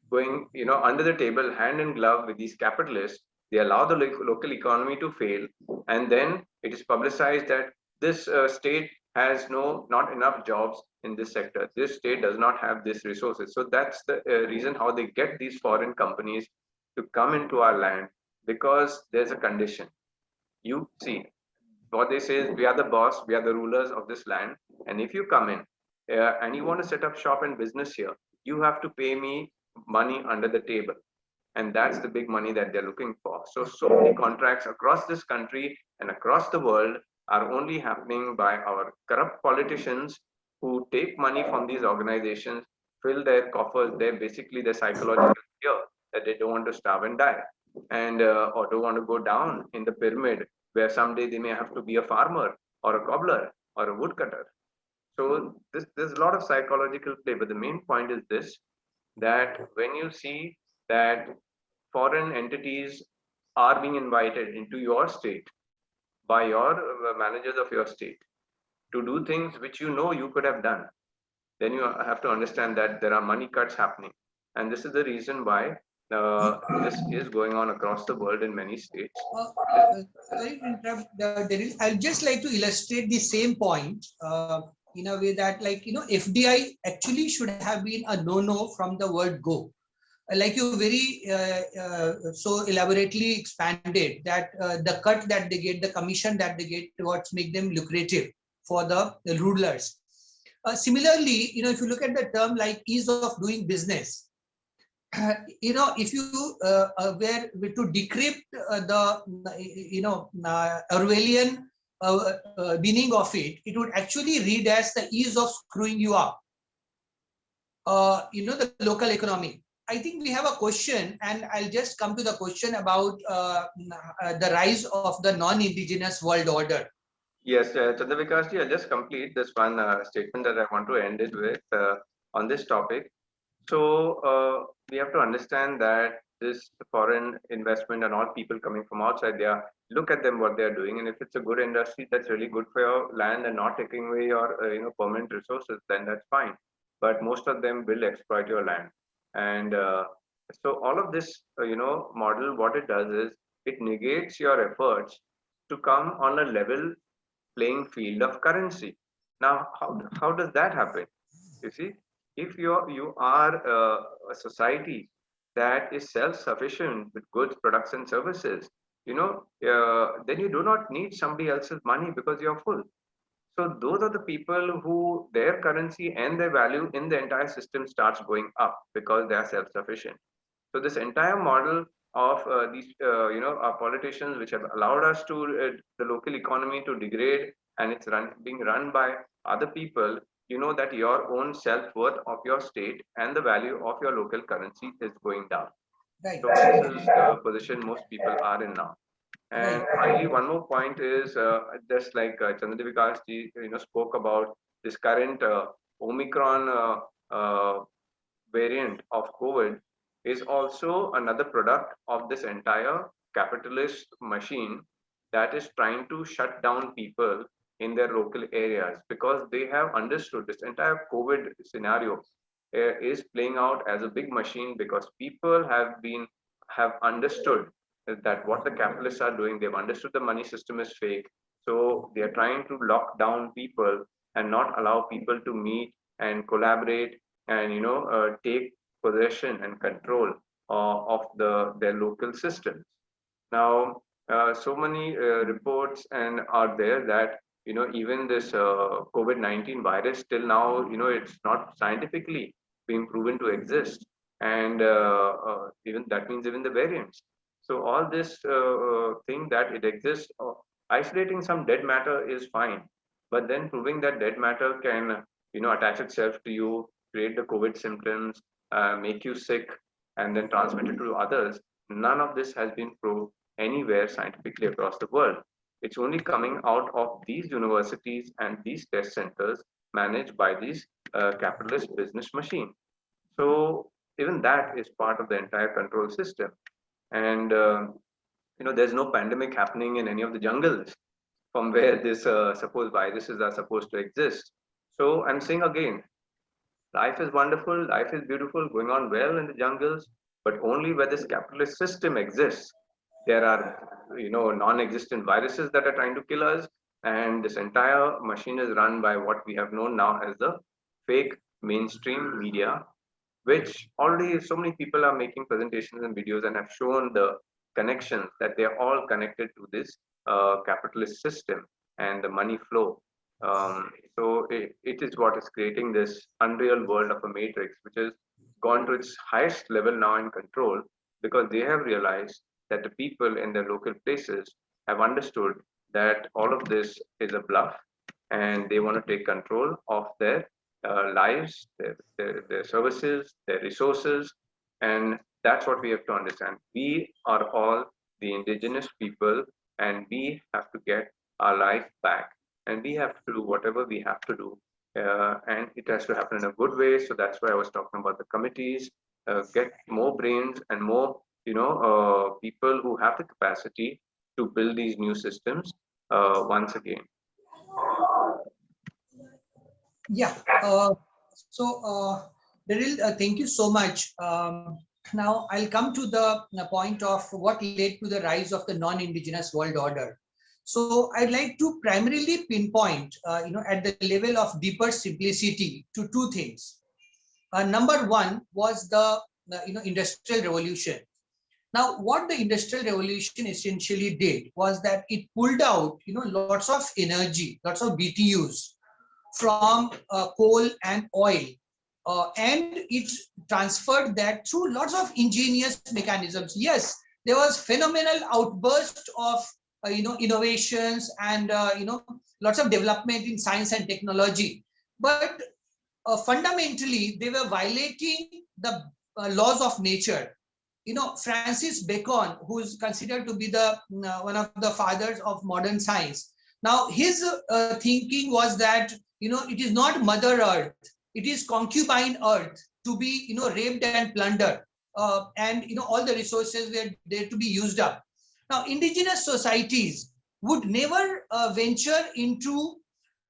Speaker 2: going under the table, hand in glove with these capitalists. They allow the local economy to fail, and then it is publicized that this state has not enough jobs in this sector, this state does not have these resources. So that's the reason how they get these foreign companies to come into our land, because there's a condition. You see, what they say is, we are the boss, we are the rulers of this land, and if you come in and you want to set up shop and business here, you have to pay me money under the table, and that's the big money that they're looking for. So many contracts across this country and across the world are only happening by our corrupt politicians who take money from these organizations, fill their coffers. They're basically the psychological fear that they don't want to starve and die, and or don't want to go down in the pyramid, where someday they may have to be a farmer or a cobbler or a woodcutter. So there's a lot of psychological play, but the main point is this: that when you see that foreign entities are being invited into your state by your managers of your state to do things which you know you could have done, then you have to understand that there are money cuts happening. And this is the reason why this is going on across the world in many states.
Speaker 3: Sorry to interrupt, Darryl. I'd just like to illustrate the same point in a way that, like, FDI actually should have been a no-no from the word go. Like you very so elaborately expanded that the cut that they get, the commission that they get, what make them lucrative for the rulers. Similarly, if you look at the term like ease of doing business, if you were to decrypt Orwellian meaning of it, it would actually read as the ease of screwing you up. The local economy. I think we have a question, and I'll just come to the question about the rise of the non-indigenous world order.
Speaker 2: Yes, Chandra Vikash, I'll just complete this one statement that I want to end it with on this topic. So we have to understand that this foreign investment and all people coming from outside, they are, look at them what they are doing, and if it's a good industry that's really good for your land and not taking away your permanent resources, then that's fine. But most of them will exploit your land, and so all of this model, what it does is it negates your efforts to come on a level playing field of currency. Now, how does that happen? You see, if you are a society that is self-sufficient with goods, products, and services, then you do not need somebody else's money because you're full. So those are the people who their currency and their value in the entire system starts going up because they are self-sufficient. So this entire model of these, our politicians, which have allowed us to the local economy to degrade, and it's being run by other people. You know that your own self-worth of your state and the value of your local currency is going down.
Speaker 3: Right.
Speaker 2: So this is the position most people are in now. And finally, one more point is just like Chandra Vikash ji, spoke about this current Omicron variant of COVID is also another product of this entire capitalist machine that is trying to shut down people in their local areas, because they have understood this entire COVID scenario is playing out as a big machine, because people have understood that what the capitalists are doing. They've understood the money system is fake, so they are trying to lock down people and not allow people to meet and collaborate and take possession and control of their local systems. Now, so many reports and are there that even this COVID-19 virus till now, it's not scientifically being proven to exist, and even that means even the variants. So all this thing that it exists, isolating some dead matter is fine, but then proving that dead matter can attach itself to you, create the COVID symptoms, make you sick, and then transmit it to others. None of this has been proved anywhere scientifically across the world. It's only coming out of these universities and these test centers managed by these capitalist business machine. So even that is part of the entire control system. And there's no pandemic happening in any of the jungles from where this supposed viruses are supposed to exist. So I'm saying again, life is wonderful, life is beautiful, going on well in the jungles, but only where this capitalist system exists. There are, non-existent viruses that are trying to kill us, and this entire machine is run by what we have known now as the fake mainstream media, which already so many people are making presentations and videos and have shown the connections that they are all connected to this capitalist system and the money flow. So it is what is creating this unreal world of a matrix, which has gone to its highest level now in control, because they have realized that the people in their local places have understood that all of this is a bluff, and they want to take control of their lives, their services, their resources. And that's what we have to understand. We are all the indigenous people, and we have to get our life back, and we have to do whatever we have to do, and it has to happen in a good way. So that's why I was talking about the committees. Get more brains and more, people who have the capacity to build these new systems once again.
Speaker 3: Yeah. Darryl, thank you so much. Now I'll come to the point of what led to the rise of the non-indigenous world order. So I'd like to primarily pinpoint, at the level of deeper simplicity, to two things. Number one was the industrial revolution. Now, what the industrial revolution essentially did was that it pulled out lots of energy, lots of BTUs from coal and oil, and it transferred that through lots of ingenious mechanisms. Yes, there was phenomenal outburst of innovations and lots of development in science and technology, but fundamentally they were violating the laws of nature. Francis Bacon, who is considered to be the one of the fathers of modern science, now his thinking was that it is not Mother Earth, it is concubine Earth to be raped and plundered, and all the resources were there to be used up. Now, indigenous societies would never venture into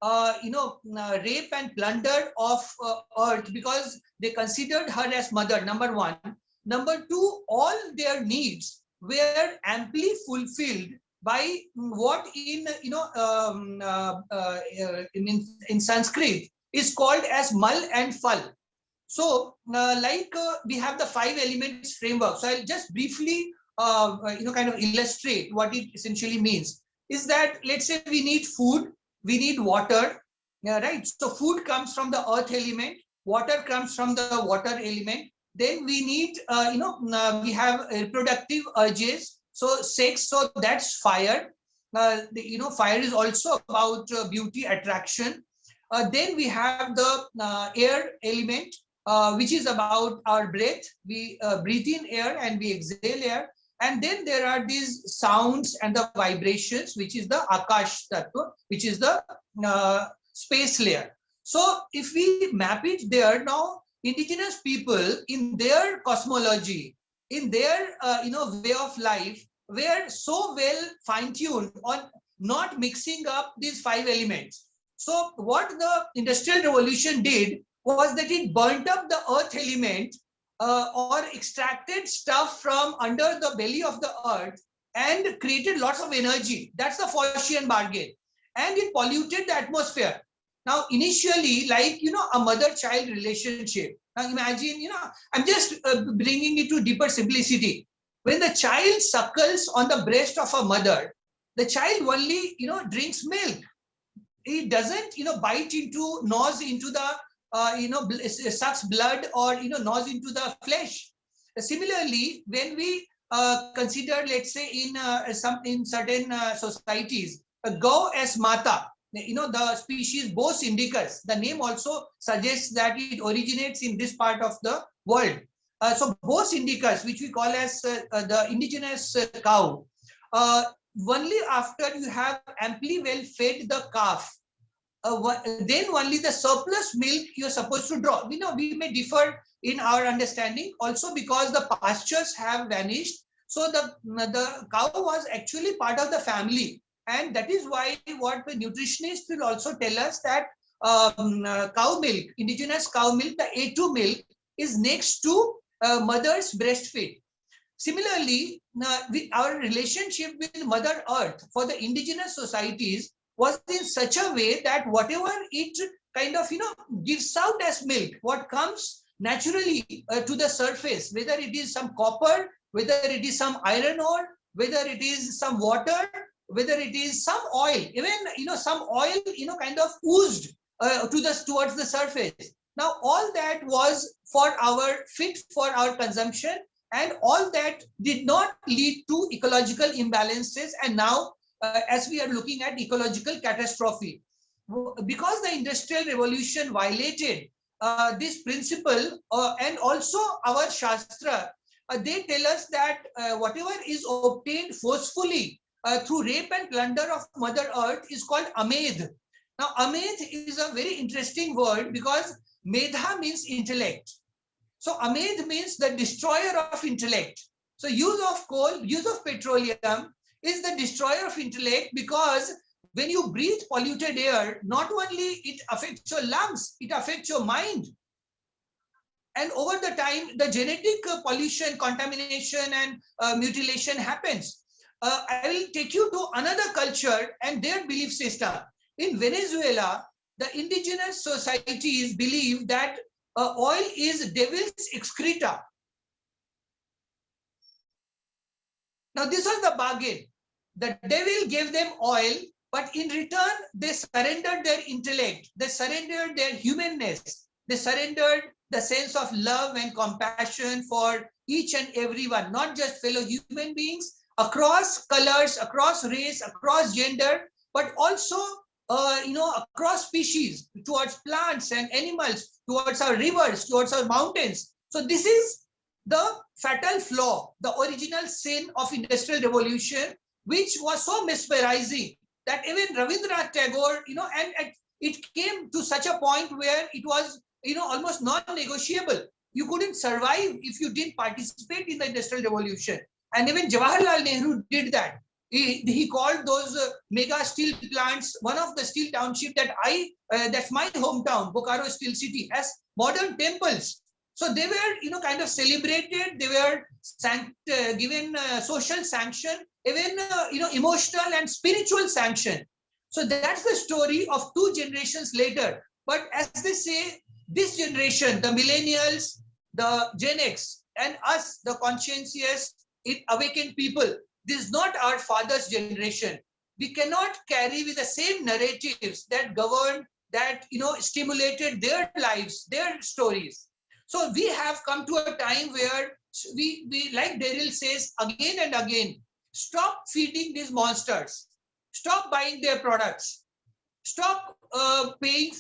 Speaker 3: rape and plunder of Earth, because they considered her as mother, number one. Number two, all their needs were amply fulfilled by what in in Sanskrit is called as mal and fal. So we have the 5 elements framework. So I'll just briefly kind of illustrate what it essentially means. Is that, let's say we need food, we need water, right? So food comes from the earth element, water comes from the water element. Then we need we have reproductive urges, so sex, so that's fire. Fire is also about beauty, attraction. Then we have the air element, which is about our breath. We breathe in air and we exhale air. And then there are these sounds and the vibrations, which is the Akash Tattva, which is the space layer. So if we map it there, now indigenous people in their cosmology, in their way of life, were so well fine-tuned on not mixing up these 5 elements. So what the Industrial Revolution did was that it burnt up the earth element, or extracted stuff from under the belly of the earth and created lots of energy. That's the Faustian bargain. And it polluted the atmosphere. Now, initially, like, a mother-child relationship. Now, imagine, I'm just bringing it to deeper simplicity. When the child suckles on the breast of a mother, the child only, drinks milk. It doesn't, gnaws into the, sucks blood, or, gnaws into the flesh. Similarly, when we consider, let's say, in certain societies, a go as mata, the species Bos indicus, the name also suggests that it originates in this part of the world. So Bos indicus, which we call as the indigenous cow, only after you have amply well fed the calf, then only the surplus milk you're supposed to draw. We may differ in our understanding also, because the pastures have vanished. So the cow was actually part of the family. And that is why what the nutritionists will also tell us that cow milk, indigenous cow milk, the A2 milk, is next to mother's breastfeed. Similarly, our relationship with Mother Earth for the indigenous societies was in such a way that whatever it kind of gives out as milk, what comes naturally to the surface, whether it is some copper, whether it is some iron ore, whether it is some water, whether it is some oil, even some oil kind of oozed towards the surface. Now all that was fit for our consumption, and all that did not lead to ecological imbalances, and now as we are looking at ecological catastrophe, because the industrial revolution violated this principle, and also our shastra, they tell us that whatever is obtained forcefully through rape and plunder of Mother Earth is called amed. Now, amed is a very interesting word because medha means intellect. So, amed means the destroyer of intellect. So, use of coal, use of petroleum is the destroyer of intellect, because when you breathe polluted air, not only it affects your lungs, it affects your mind. And over the time, the genetic pollution, contamination, and mutilation happens. I will take you to another culture and their belief system. In Venezuela, the indigenous societies believe that oil is devil's excreta. Now, this was the bargain. The devil gave them oil, but in return, they surrendered their intellect, they surrendered their humanness, they surrendered the sense of love and compassion for each and everyone, not just fellow human beings, across colors, across race, across gender, but also across species, towards plants and animals, towards our rivers, towards our mountains. So this is the fatal flaw, the original sin of industrial revolution, which was so mesmerizing that even Rabindranath Tagore, and it came to such a point where it was, almost non-negotiable. You couldn't survive if you didn't participate in the industrial revolution. And even Jawaharlal Nehru did that. He called those mega steel plants, one of the steel township that's my hometown, Bokaro Steel City, as modern temples. So they were, kind of celebrated. They were given social sanction, even, emotional and spiritual sanction. So that's the story of 2 generations later. But as they say, this generation, the millennials, the Gen X, and us, the conscientious, awakened people, this is not our father's generation. We cannot carry with the same narratives that governed, that, stimulated their lives, their stories. So we have come to a time where we like Darryl says again and again, stop feeding these monsters, stop buying their products, stop paying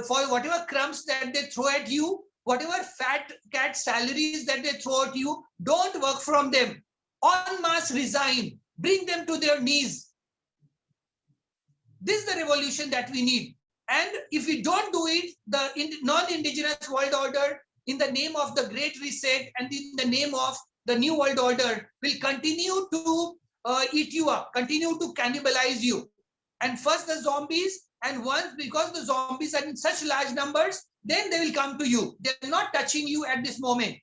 Speaker 3: for whatever crumbs that they throw at you, whatever fat cat salaries that they throw at you. Don't work from them. En masse resign, bring them to their knees. This is the revolution that we need. And if we don't do it, the non-indigenous world order, in the name of the Great Reset and in the name of the New World Order, will continue to eat you up, continue to cannibalize you. And first the zombies, and once, because the zombies are in such large numbers, then they will come to you. They're not touching you at this moment.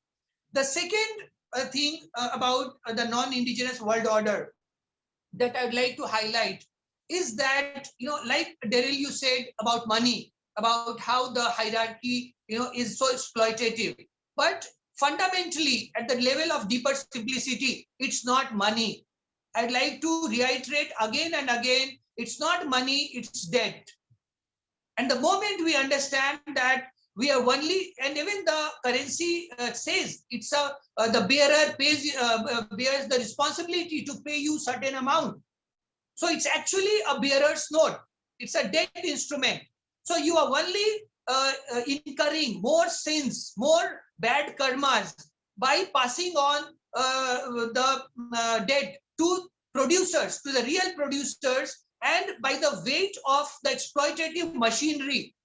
Speaker 3: The second thing about the non-indigenous world order that I'd like to highlight is that, like Darryl, you said about money, about how the hierarchy, is so exploitative. But fundamentally, at the level of deeper simplicity, it's not money. I'd like to reiterate again and again, it's not money, it's debt. And the moment we understand that we are only, and even the currency says it's the bearer bears the responsibility to pay you certain amount. So it's actually a bearer's note. It's a debt instrument. So you are only incurring more sins, more bad karmas by passing on the debt to producers, to the real producers, and by the weight of the exploitative machinery.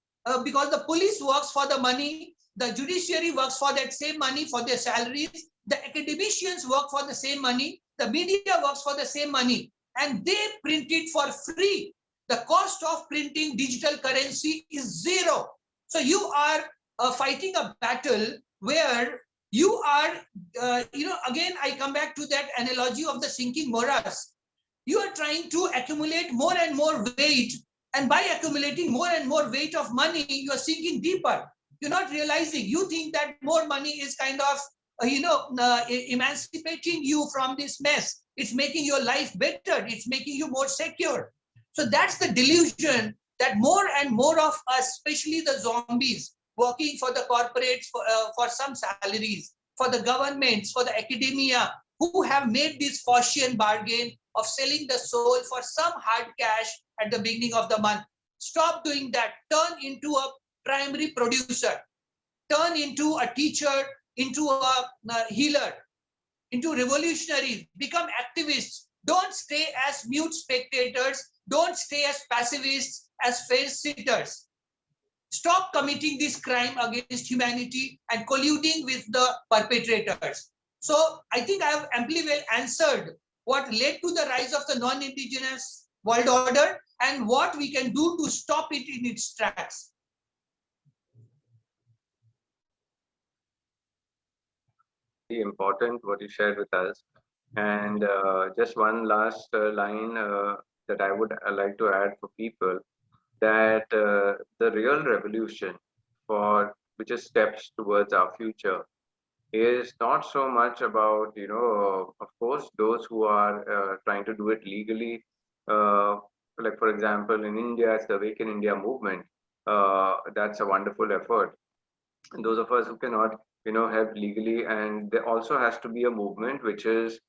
Speaker 3: Because the police works for the money, the judiciary works for that same money, for their salaries, the academicians work for the same money, the media works for the same money, and they print it for free. The cost of printing digital currency is zero. So you are fighting a battle where you are, again, I come back to that analogy of the sinking morass. You are trying to accumulate more and more weight, and by accumulating more and more weight of money, you are sinking deeper. You're not realizing. You think that more money is kind of, emancipating you from this mess. It's making your life better. It's making you more secure. So that's the delusion that more and more of us, especially the zombies, working for the corporates for some salaries, for the governments, for the academia, who have made this Faustian bargain of selling the soul for some hard cash at the beginning of the month. Stop doing that. Turn into a primary producer. Turn into a teacher, into a healer, into revolutionaries. Become activists. Don't stay as mute spectators. Don't stay as pacifists, as fence sitters. Stop committing this crime against humanity and colluding with the perpetrators. So I think I have amply well answered what led to the rise of the non-indigenous world order and what we can do to stop it in its tracks.
Speaker 2: Important what you shared with us. And just one last line that I would like to add for people, that the real revolution for which is steps towards our future is not so much about, of course, those who are trying to do it legally. Uh, like, for example, in India, it's the Awaken India movement. That's a wonderful effort. And those of us who cannot, help legally, and there also has to be a movement which is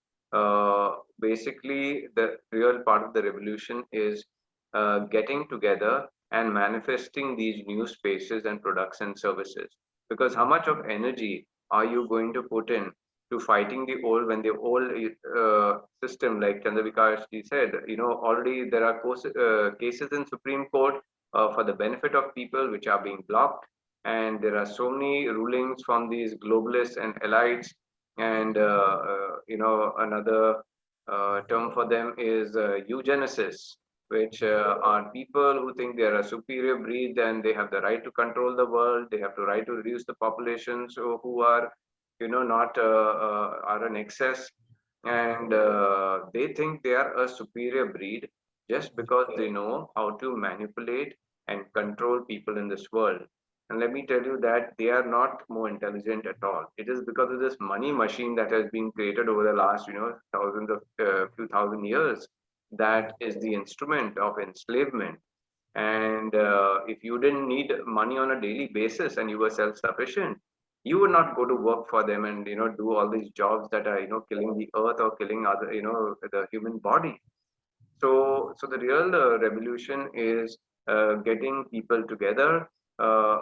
Speaker 2: basically the real part of the revolution is getting together and manifesting these new spaces and products and services. Because how much of energy are you going to put in to fighting the old, when the old system, like Chandra Vikash said, already there are cases in Supreme Court for the benefit of people which are being blocked, and there are so many rulings from these globalists and elites, and another term for them is eugenicists, which are people who think they are a superior breed and they have the right to control the world, they have the right to reduce the population, so who are not are an excess, and they think they are a superior breed just because they know how to manipulate and control people in this world. And let me tell you that they are not more intelligent at all. It is because of this money machine that has been created over the last, thousands of few thousand years, that is the instrument of enslavement. And if you didn't need money on a daily basis and you were self-sufficient, you would not go to work for them and do all these jobs that are killing the earth or killing other the human body. So the real revolution is getting people together, uh,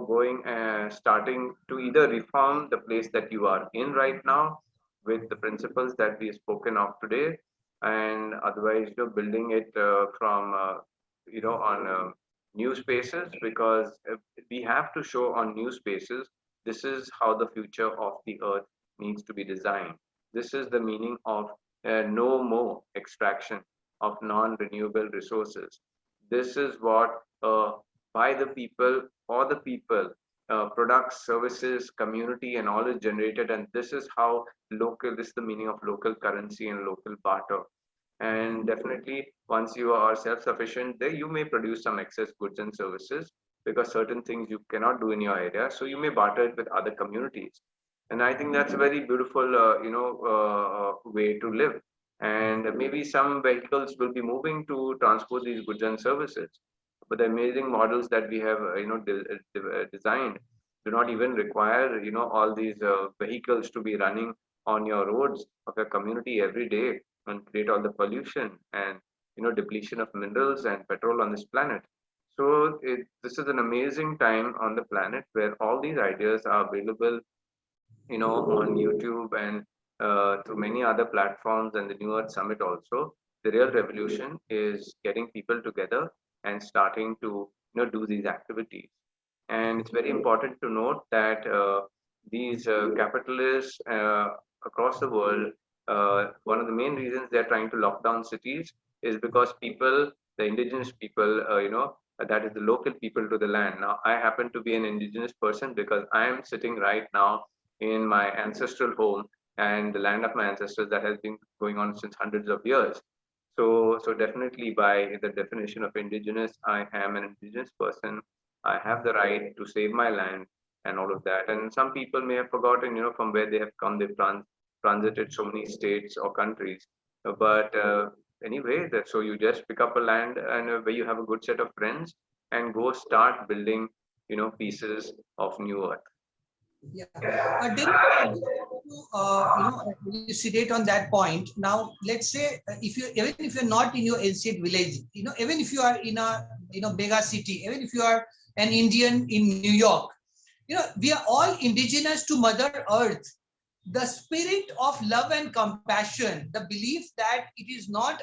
Speaker 2: going starting to either reform the place that you are in right now with the principles that we've spoken of today, and otherwise, building it from, on new spaces, because we have to show on new spaces this is how the future of the earth needs to be designed. This is the meaning of no more extraction of non-renewable resources. This is what by the people, for the people, products, services, community, and all is generated. And this is how local, this is the meaning of local currency and local barter. And definitely, once you are self-sufficient, there you may produce some excess goods and services because certain things you cannot do in your area. So you may barter it with other communities. And I think that's a very beautiful, way to live. And maybe some vehicles will be moving to transport these goods and services. But the amazing models that we have, designed do not even require, all these vehicles to be running on your roads of your community every day and create all the pollution and depletion of minerals and petrol on this planet. So this is an amazing time on the planet where all these ideas are available, on YouTube and through many other platforms, and the New Earth Summit also. The real revolution is getting people together and starting to do these activities. And it's very important to note that these capitalists across the world, one of the main reasons they're trying to lock down cities is because people, the indigenous people, that is the local people to the land. Now, I happen to be an indigenous person because I am sitting right now in my ancestral home and the land of my ancestors that has been going on since hundreds of years. So definitely by the definition of indigenous, I am an indigenous person. I have the right to save my land and all of that. And some people may have forgotten, from where they have come, they've transited so many states or countries. But anyway, that so you just pick up a land and where you have a good set of friends and go start building, pieces of new earth.
Speaker 3: Yeah. Then, elucidate on that point. Now, let's say if you even if you're not in your ancient village, even if you are in a mega city, even if you are an Indian in New York, we are all indigenous to Mother Earth. The spirit of love and compassion, the belief that it is not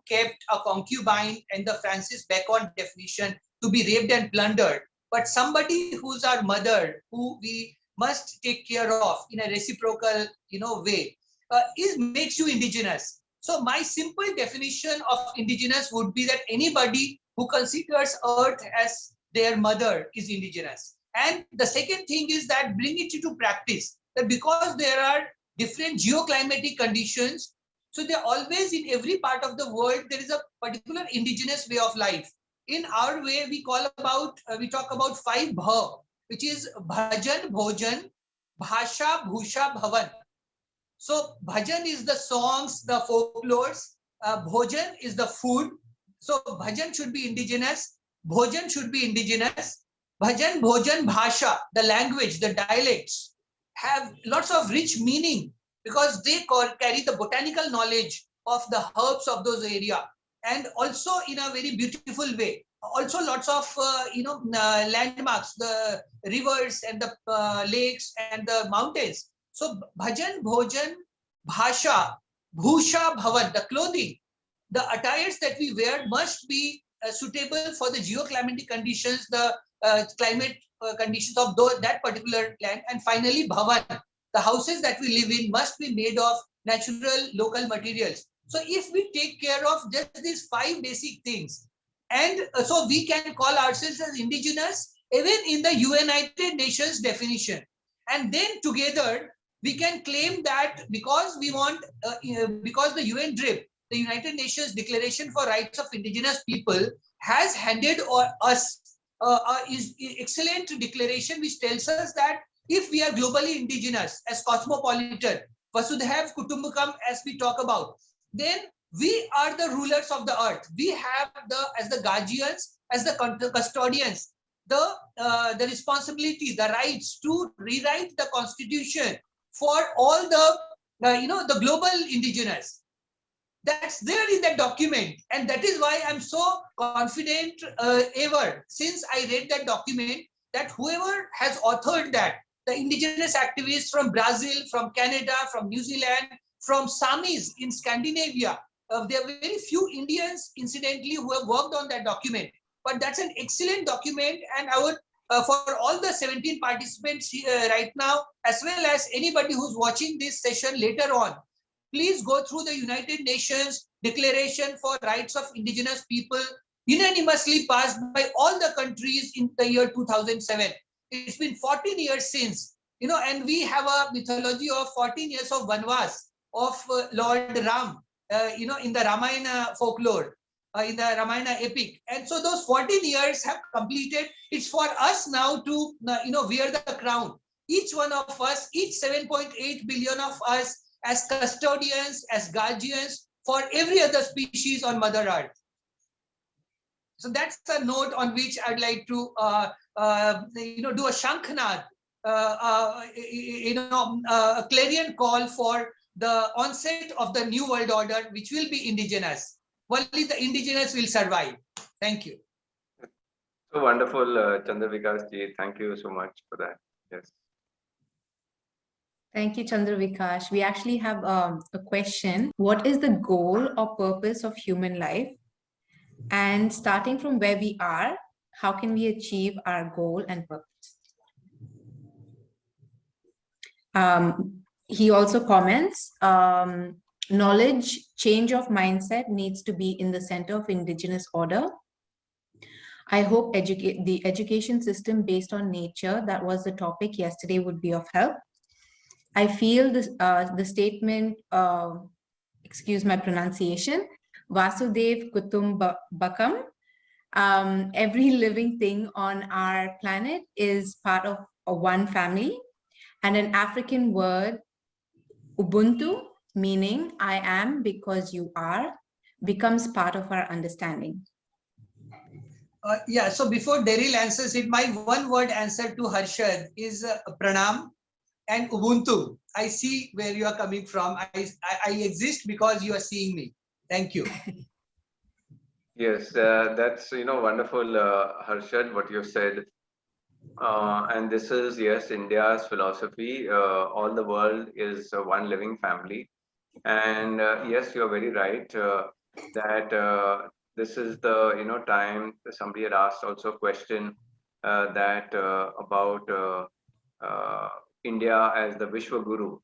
Speaker 3: kept a concubine and the Francis Bacon definition to be raped and plundered, but somebody who's our mother, who we must take care of in a reciprocal way, makes you indigenous. So my simple definition of indigenous would be that anybody who considers earth as their mother is indigenous. And the second thing is that bring it into practice, that because there are different geoclimatic conditions, so there always in every part of the world there is a particular indigenous way of life. In our way, we talk about 5 bha, which is bhajan, bhojan, bhasha, bhusha, bhavan. So bhajan is the songs, the folklores. Bhojan is the food. So bhajan should be indigenous. Bhojan should be indigenous. Bhajan, bhojan, bhasha, the language, the dialects have lots of rich meaning because they carry the botanical knowledge of the herbs of those area, and also in a very beautiful way. Also lots of landmarks, the rivers and the lakes and the mountains. So bhajan, bhojan, bhasha, bhusha, bhavan, the clothing, the attires that we wear must be suitable for the geoclimatic conditions, the climate conditions of that particular land. And finally, bhavan, the houses that we live in must be made of natural local materials. So if we take care of just these 5 basic things, and so we can call ourselves as indigenous even in the United Nations definition. And then together we can claim that because we want, because the UN DRIP, the United Nations Declaration for Rights of Indigenous People, has handed us is excellent declaration which tells us that if we are globally indigenous, as cosmopolitan, Vasudhaiv Kutumbakam, as we talk about, then we are the rulers of the earth. We have as the guardians, as the custodians, the responsibility, the rights to rewrite the constitution for all the the global indigenous. That's there in that document, and that is why I'm so confident ever since I read that document, that whoever has authored that, the indigenous activists from Brazil, from Canada, from New Zealand, from Samis in Scandinavia, there are very few Indians, incidentally, who have worked on that document. But that's an excellent document, and I would, for all the 17 participants right now, as well as anybody who's watching this session later on, please go through the United Nations Declaration for Rights of Indigenous People, unanimously passed by all the countries in the year 2007. It's been 14 years since, and we have a mythology of 14 years of Vanvas of Lord Ram, in the Ramayana folklore, in the Ramayana epic. And so those 14 years have completed. It's for us now to, wear the crown. Each one of us, each 7.8 billion of us, as custodians, as guardians for every other species on Mother Earth. So that's a note on which I'd like to, do a Shankhnad, a clarion call for the onset of the new world order, which will be indigenous. Only the indigenous will survive. Thank you.
Speaker 2: So wonderful, Chandra Vikash ji. Thank you so much for that. Yes.
Speaker 1: Thank you, Chandra Vikash. We actually have a question. What is the goal or purpose of human life? And starting from where we are, how can we achieve our goal and purpose? He also comments, knowledge, change of mindset needs to be in the center of Indigenous order. I hope the education system based on nature, that was the topic yesterday, would be of help. I feel this, the statement, excuse my pronunciation, Vasudev Kutumbakam, every living thing on our planet is part of one family, and an African word Ubuntu, meaning I am because you are, becomes part of our understanding.
Speaker 3: Yeah, so before Darryl answers it, my one word answer to Harshad is pranam and Ubuntu. I see where you are coming from. I exist because you are seeing me. Thank you.
Speaker 2: Yes, that's wonderful, Harshad, what you said. And this is, yes, India's philosophy. All the world is one living family. And yes, you're very right that this is the time. Somebody had asked also a question that about uh, India as the Vishwa Guru.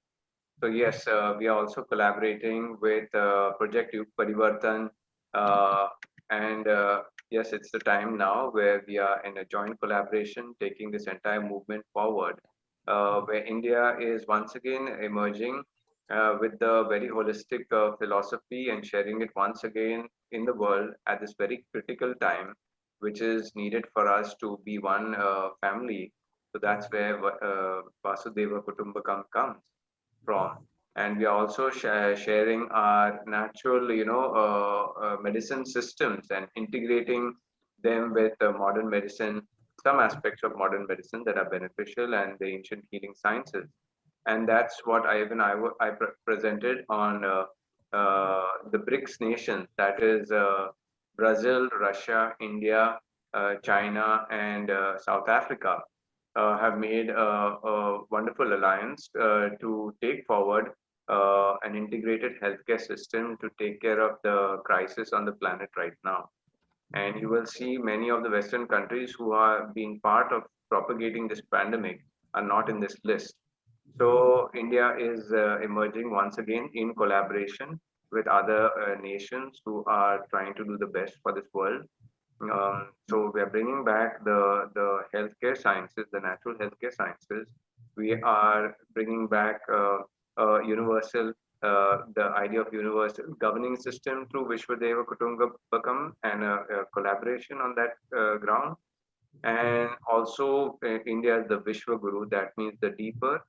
Speaker 2: So yes, we are also collaborating with Project Yug Parivartan, uh, and yes, it's the time now where we are in a joint collaboration, taking this entire movement forward, where India is once again emerging with the very holistic philosophy and sharing it once again in the world at this very critical time, which is needed for us to be one family. So that's where Vasudeva Kutumbakam comes from. And we are also sharing our natural medicine systems and integrating them with modern medicine, some aspects of modern medicine that are beneficial, and the ancient healing sciences. And that's what I presented on the BRICS nations, that is Brazil, Russia, India, China, and South Africa have made a wonderful alliance to take forward an integrated healthcare system to take care of the crisis on the planet right now. And you will see many of the Western countries who are being part of propagating this pandemic are not in this list. So India is emerging once again in collaboration with other nations who are trying to do the best for this world. So we are bringing back the healthcare sciences, the natural healthcare sciences. We are bringing back universal, the idea of universal governing system through Vishwadeva Kutumbakam and a collaboration on that ground. And also, India is the Vishwa Guru. That means the deeper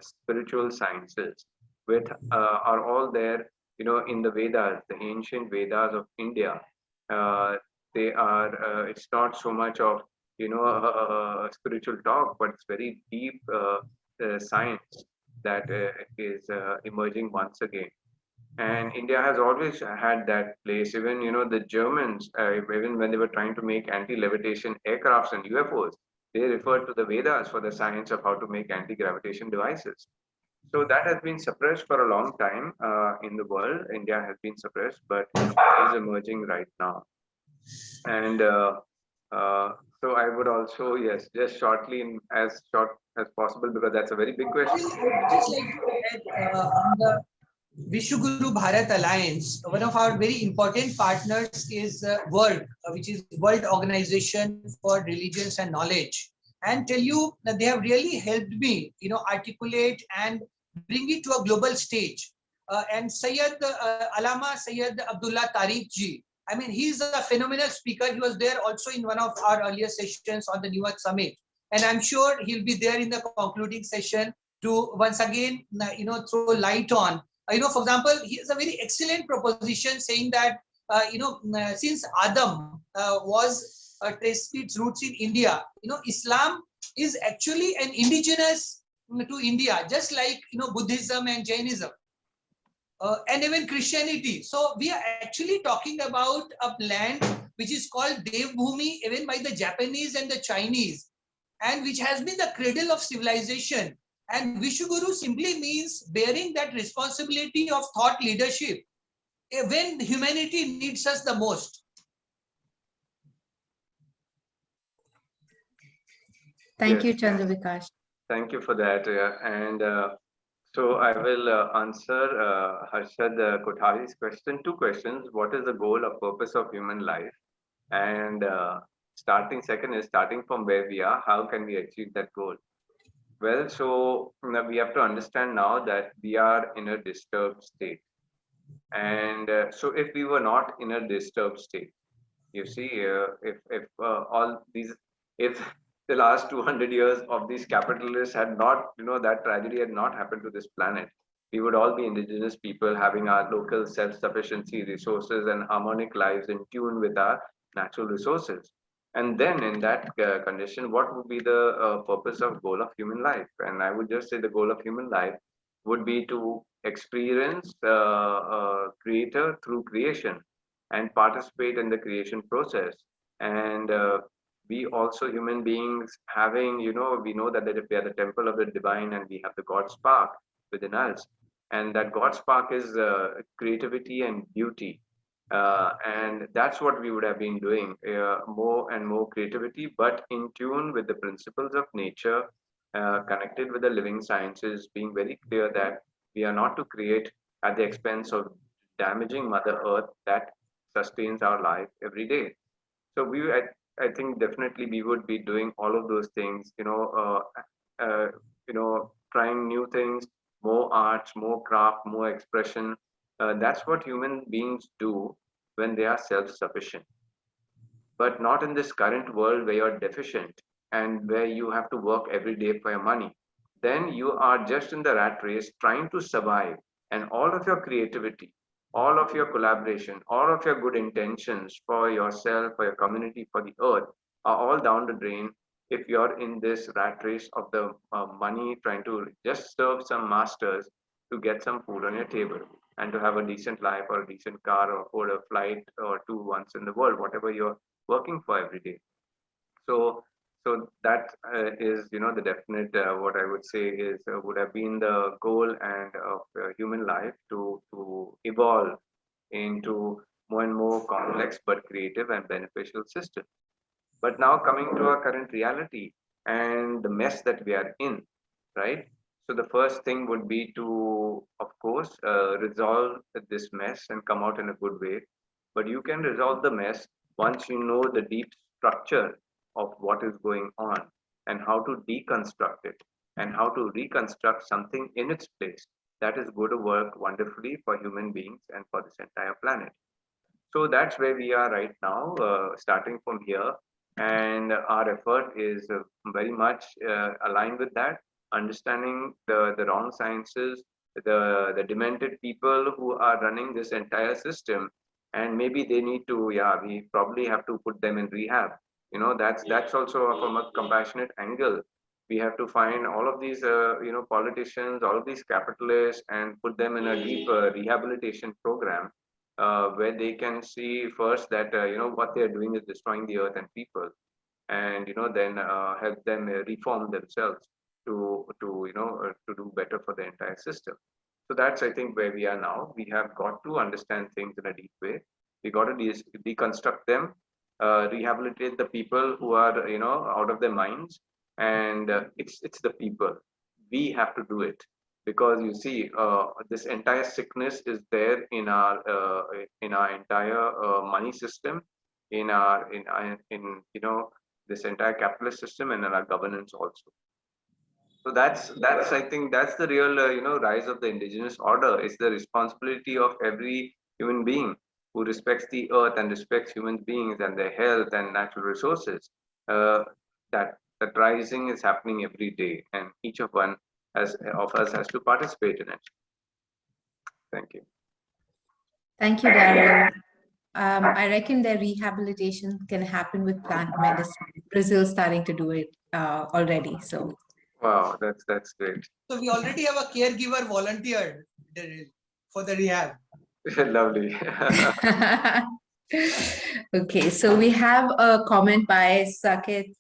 Speaker 2: spiritual sciences, with are all there, in the Vedas, the ancient Vedas of India. Uh, they are. It's not so much of spiritual talk, but it's very deep science that is emerging once again. And India has always had that place. Even the Germans, even when they were trying to make anti-levitation aircrafts and UFOs, they referred to the Vedas for the science of how to make anti-gravitation devices. So that has been suppressed for a long time in the world. India has been suppressed, but is emerging right now. And uh, so I would also, yes, just shortly, in as short as possible, because that's a very big question.
Speaker 3: I would just like to add on the Vishwaguru Bharat Alliance, one of our very important partners is WORD, which is World Organization for Religions and Knowledge. And tell you that they have really helped me, articulate and bring it to a global stage. And Alama Sayyid Abdullah Tariq ji, I mean, he's a phenomenal speaker. He was there also in one of our earlier sessions on the Newark Summit. And I'm sure he'll be there in the concluding session to once again, throw light on for example, he has a very excellent proposition saying that, since Adam was traced its roots in India, Islam is actually an indigenous to India, just like, Buddhism and Jainism. And even Christianity. So we are actually talking about a land which is called Devbhumi, even by the Japanese and the Chinese, and which has been the cradle of civilization. And Vishwaguru simply means bearing that responsibility of thought leadership when humanity needs us the most.
Speaker 1: Thank you, Chandra Vikash.
Speaker 2: Thank you for that. And so I will answer Harshad Kothari's question. Two questions. What is the goal or purpose of human life? And second is starting from where we are, how can we achieve that goal? Well, so we have to understand now that we are in a disturbed state. And so if we were not in a disturbed state, you see, if all these, if the last 200 years of these capitalists had not, that tragedy had not happened to this planet, we would all be indigenous people having our local self-sufficiency resources and harmonic lives in tune with our natural resources. And then in that condition, what would be the purpose of goal of human life? And I would just say the goal of human life would be to experience creator through creation and participate in the creation process. And we also human beings having, we know that we are the temple of the divine and we have the God spark within us. And that God spark is creativity and beauty. And that's what we would have been doing, more and more creativity, but in tune with the principles of nature, connected with the living sciences, being very clear that we are not to create at the expense of damaging Mother Earth that sustains our life every day. So I think definitely we would be doing all of those things, trying new things, more arts, more craft, more expression. That's what human beings do when they are self-sufficient, but not in this current world where you're deficient and where you have to work every day for your money. Then you are just in the rat race trying to survive, and all of your creativity, all of your collaboration, all of your good intentions for yourself, for your community, for the earth are all down the drain if you're in this rat race of the money, trying to just serve some masters to get some food on your table and to have a decent life or a decent car or afford a flight or two once in the world, whatever you're working for every day. So, so that is, the definite, what I would say is would have been the goal and of human life to evolve into more and more complex but creative and beneficial system. But now coming to our current reality and the mess that we are in, right? So the first thing would be to, of course, resolve this mess and come out in a good way. But you can resolve the mess once you know the deep structure of what is going on and how to deconstruct it and how to reconstruct something in its place that is going to work wonderfully for human beings and for this entire planet. So that's where we are right now, starting from here. And our effort is very much aligned with that, understanding the wrong sciences, the demented people who are running this entire system. And maybe they need to, yeah, we probably have to put them in rehab. That's also from a compassionate angle. We have to find all of these, politicians, all of these capitalists, and put them in a deep rehabilitation program where they can see first that what they are doing is destroying the earth and people, and then help them reform themselves to do better for the entire system. So that's, I think, where we are now. We have got to understand things in a deep way. We got to deconstruct them, rehabilitate the people who are out of their minds, and it's the people. We have to do it because you see, this entire sickness is there in our entire money system, in this entire capitalist system, and in our governance also. So that's I think that's the real rise of the indigenous order. It's the responsibility of every human being who respects the earth and respects human beings and their health and natural resources. Uh, that rising is happening every day, and each of us has to participate in it. Thank you.
Speaker 1: Thank you, Darryl. I reckon their rehabilitation can happen with plant medicine. Brazil's starting to do it already. So,
Speaker 2: wow, that's great.
Speaker 3: So we already have a caregiver volunteered for the rehab.
Speaker 2: Lovely.
Speaker 1: Okay, so we have a comment by Saket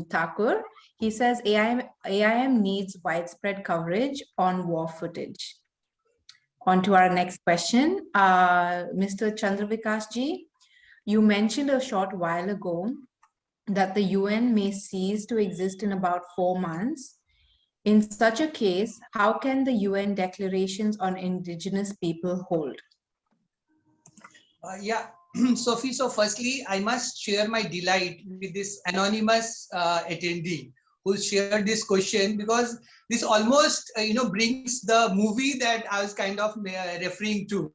Speaker 1: Thakur. He says AIM needs widespread coverage on war footage. On to our next question. Mr. Chandra Vikash ji, you mentioned a short while ago that the UN may cease to exist in about 4 months. In such a case, how can the UN declarations on indigenous people hold?
Speaker 3: Yeah, Sophie, so firstly, I must share my delight with this anonymous attendee who shared this question, because this almost, brings the movie that I was kind of referring to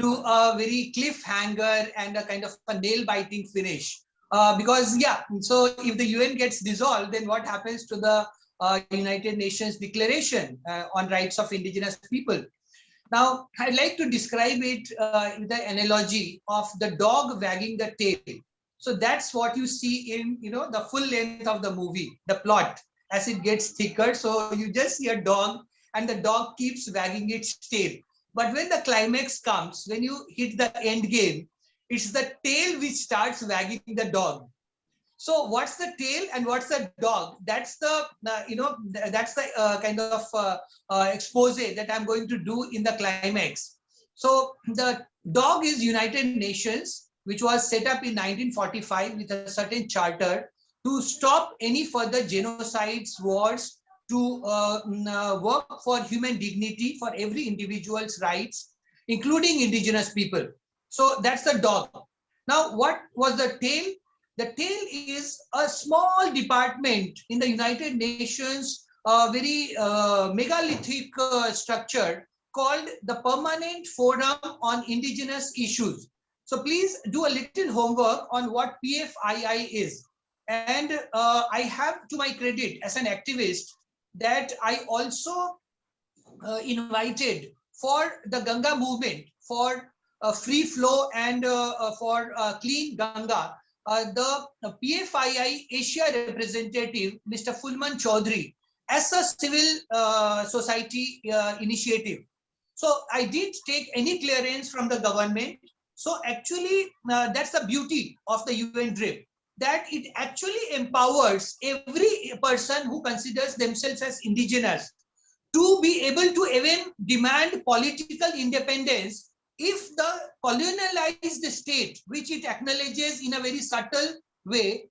Speaker 3: a very cliffhanger and a kind of a nail-biting finish. Because, yeah, so if the UN gets dissolved, then what happens to the United Nations Declaration on Rights of Indigenous People. Now, I'd like to describe it with the analogy of the dog wagging the tail. So that's what you see in, the full length of the movie, the plot, as it gets thicker. So you just see a dog and the dog keeps wagging its tail. But when the climax comes, when you hit the end game, it's the tail which starts wagging the dog. So what's the tail and what's the dog? That's the, kind of expose that I'm going to do in the climax. So the dog is United Nations, which was set up in 1945 with a certain charter to stop any further genocides, wars, to work for human dignity for every individual's rights, including indigenous people. So that's the dog. Now, what was the tail? The tail is a small department in the United Nations, very megalithic structure called the Permanent Forum on Indigenous Issues. So please do a little homework on what PFII is. And I have to my credit as an activist that I also invited for the Ganga movement, for free flow and for clean Ganga, the PFII Asia representative, Mr. Fulman Chaudhary, as a civil society initiative. So I didn't take any clearance from the government. So actually, that's the beauty of the UN DRIP, that it actually empowers every person who considers themselves as indigenous to be able to even demand political independence if the colonialized state, which it acknowledges in a very subtle way,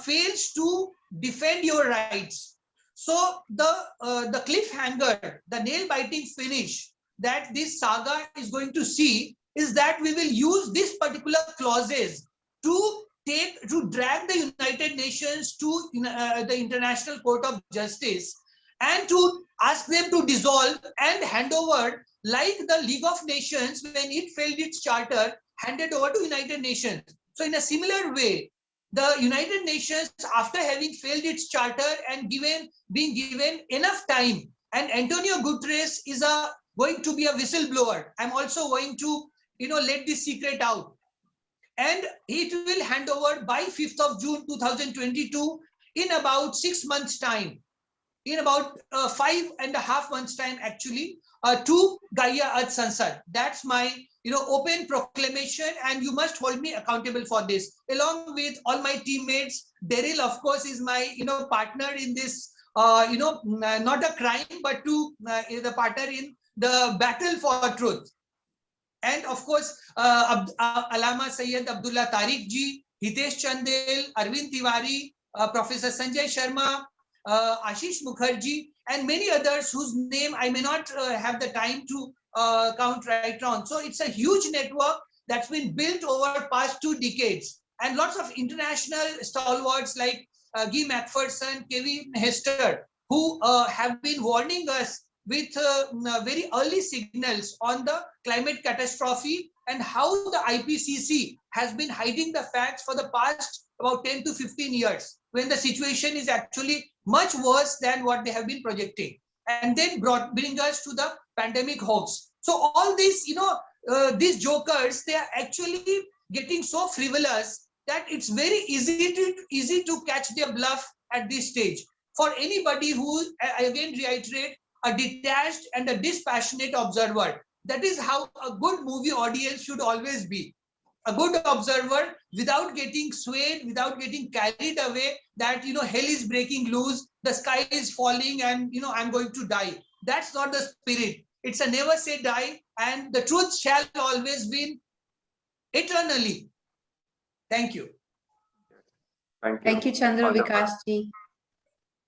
Speaker 3: fails to defend your rights. So the cliffhanger, the nail-biting finish that this saga is going to see is that we will use this particular clauses to drag the United Nations to the International Court of Justice and to ask them to dissolve and hand over, like the League of Nations, when it failed its charter, handed over to United Nations. So in a similar way, the United Nations, after having failed its charter and being given enough time, and Antonio Guterres is going to be a whistleblower. I'm also going to let this secret out. And it will hand over by 5th of June 2022 in about 6 months' time. In about 5.5 months' time, actually, to Gaia Earth Sansad. That's my open proclamation, and you must hold me accountable for this, along with all my teammates. Darryl, of course, is my partner in this, not a crime, but the partner in the battle for truth. And of course, Alama Sayyid Abdullah Tariq ji, Hitesh Chandel, Arvind Tiwari, Professor Sanjay Sharma, Ashish Mukherjee, and many others whose name I may not have the time to count right on. So it's a huge network that's been built over past 2 decades, and lots of international stalwarts like Guy McPherson, Kevin Hester, who have been warning us with very early signals on the climate catastrophe and how the IPCC has been hiding the facts for the past about 10 to 15 years, when the situation is actually much worse than what they have been projecting, and then bring us to the pandemic hoax. So all these, these jokers, they are actually getting so frivolous that it's very easy to catch their bluff at this stage. For anybody who, I again reiterate, a detached and a dispassionate observer. That is how a good movie audience should always be. A good observer, without getting swayed, without getting carried away that, hell is breaking loose, the sky is falling, and, I'm going to die. That's not the spirit. It's a never say die, and the truth shall always win eternally. Thank you.
Speaker 1: Thank you, Chandra. Vikash ji.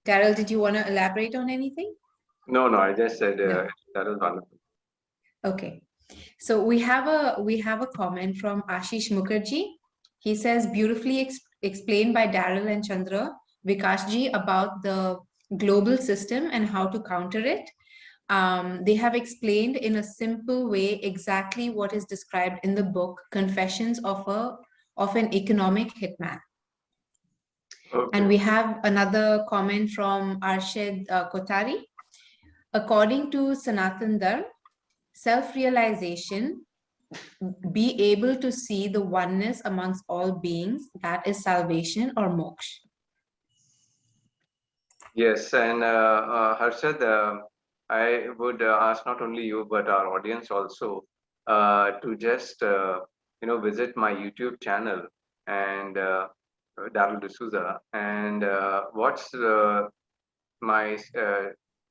Speaker 1: Darryl, did you want to elaborate on anything?
Speaker 2: No, I just said that was wonderful.
Speaker 1: Okay, so we have a comment from Ashish Mukherjee. He says, beautifully explained by Darryl and Chandra, Vikash ji, about the global system and how to counter it. They have explained in a simple way exactly what is described in the book Confessions of an Economic Hitman.
Speaker 2: Okay.
Speaker 1: And we have another comment from Arshad Kotari. According to Sanatan Dharma, self-realization, be able to see the oneness amongst all beings, that is salvation or moksha.
Speaker 2: Yes, and Harshad, I would ask not only you but our audience also to just visit my YouTube channel and Darryl D'Souza and watch my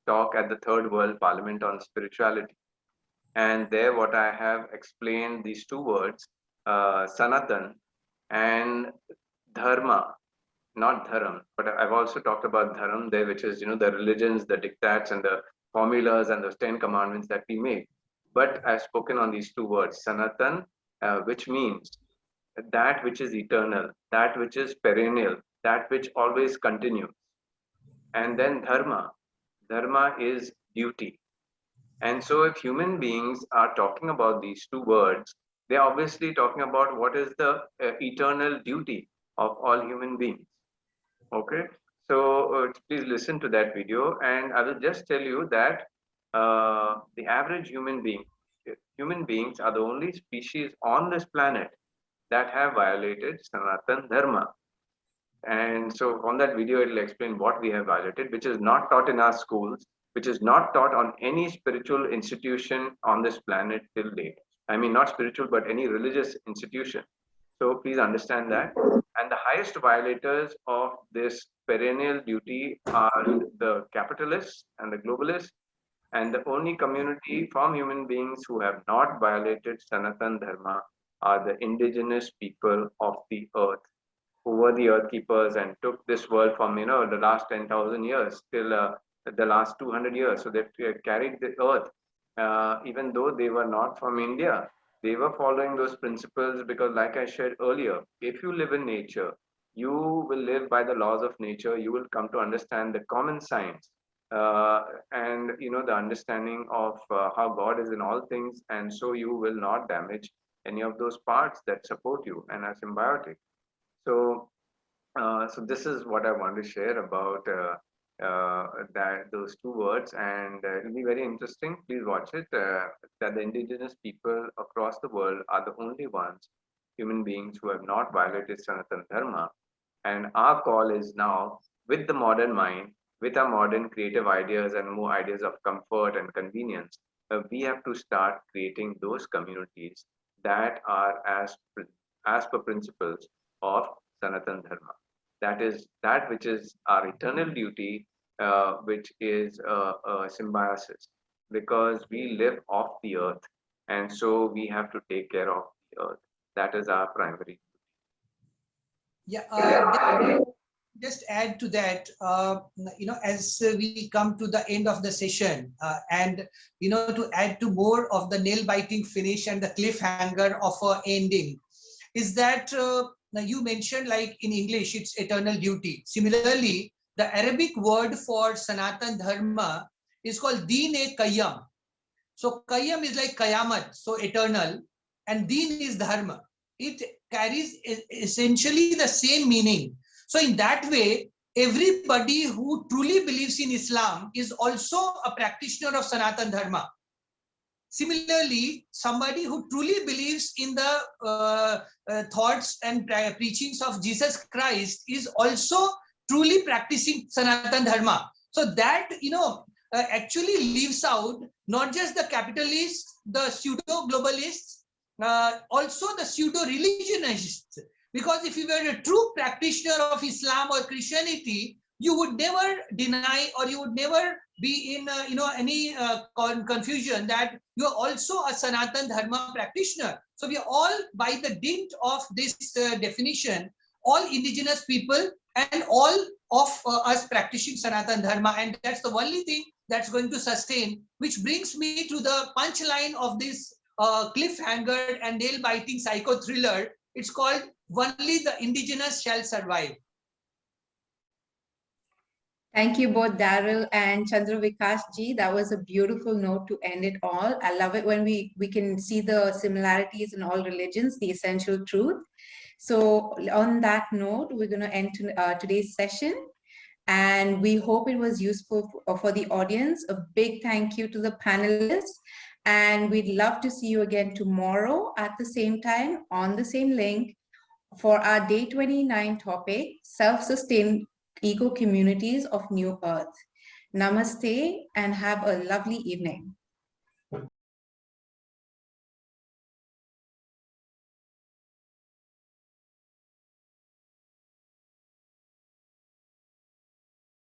Speaker 2: talk at the Third World Parliament on spirituality. And there, what I have explained these two words, Sanatan and Dharma, not dharam, but I've also talked about dharam there, which is the religions, the diktats, and the formulas and the 10 commandments that we make. But I've spoken on these two words, sanatan, which means that which is eternal, that which is perennial, that which always continues. And then dharma, dharma is duty. And so, if human beings are talking about these two words, they're obviously talking about what is the eternal duty of all human beings. Okay, so please listen to that video, and I will just tell you that the average human beings are the only species on this planet that have violated Sanatan Dharma. And so on that video, it will explain what we have violated, which is not taught in our schools, which is not taught on any spiritual institution on this planet till date. I mean, not spiritual, but any religious institution. So please understand that. And the highest violators of this perennial duty are the capitalists and the globalists. And the only community from human beings who have not violated Sanatan Dharma are the indigenous people of the earth, who were the earth keepers and took this world from the last 10,000 years till the last 200 years. So they carried the earth, even though they were not from India. They were following those principles because, like I shared earlier, if you live in nature, you will live by the laws of nature. You will come to understand the common science, and the understanding of how God is in all things, and so you will not damage any of those parts that support you and are symbiotic. So, so this is what I want to share about those two words, and it'll be very interesting. Please watch it. That the indigenous people across the world are the only ones, human beings, who have not violated Sanatan Dharma. And our call is now, with the modern mind, with our modern creative ideas and more ideas of comfort and convenience, we have to start creating those communities that are as per principles of Sanatan Dharma. That is that which is our eternal duty, which is symbiosis, because we live off the earth, and so we have to take care of the earth. That is our primary.
Speaker 3: Yeah, just add to that, as we come to the end of the session, and to add to more of the nail-biting finish and the cliffhanger of ending, is that now you mentioned, like in English, it's eternal duty. Similarly, the Arabic word for Sanatan Dharma is called Din-e-Qayyam. So Qayyam is like Qayamat, so eternal, and Din is Dharma. It carries essentially the same meaning. So in that way, everybody who truly believes in Islam is also a practitioner of Sanatan Dharma. Similarly, somebody who truly believes in the thoughts and preachings of Jesus Christ is also truly practicing Sanatan Dharma. So that, actually leaves out not just the capitalists, the pseudo-globalists, also the pseudo-religionists. Because if you were a true practitioner of Islam or Christianity, you would never deny, or you would never be in any confusion that you are also a Sanatan Dharma practitioner. So we are all, by the dint of this definition, all indigenous people and all of us practicing Sanatan Dharma, and that's the only thing that's going to sustain. Which brings me to the punchline of this cliffhanger and nail-biting psycho thriller. It's called "Only the Indigenous Shall Survive."
Speaker 1: Thank you both, Darryl and Chandra Vikash ji. That was a beautiful note to end it all. I love it when we can see the similarities in all religions, the essential truth. So on that note, we're going to end today's session. And we hope it was useful for the audience. A big thank you to the panelists. And we'd love to see you again tomorrow at the same time on the same link for our day 29 topic, self-sustained eco-communities of New Earth. Namaste and have a lovely evening.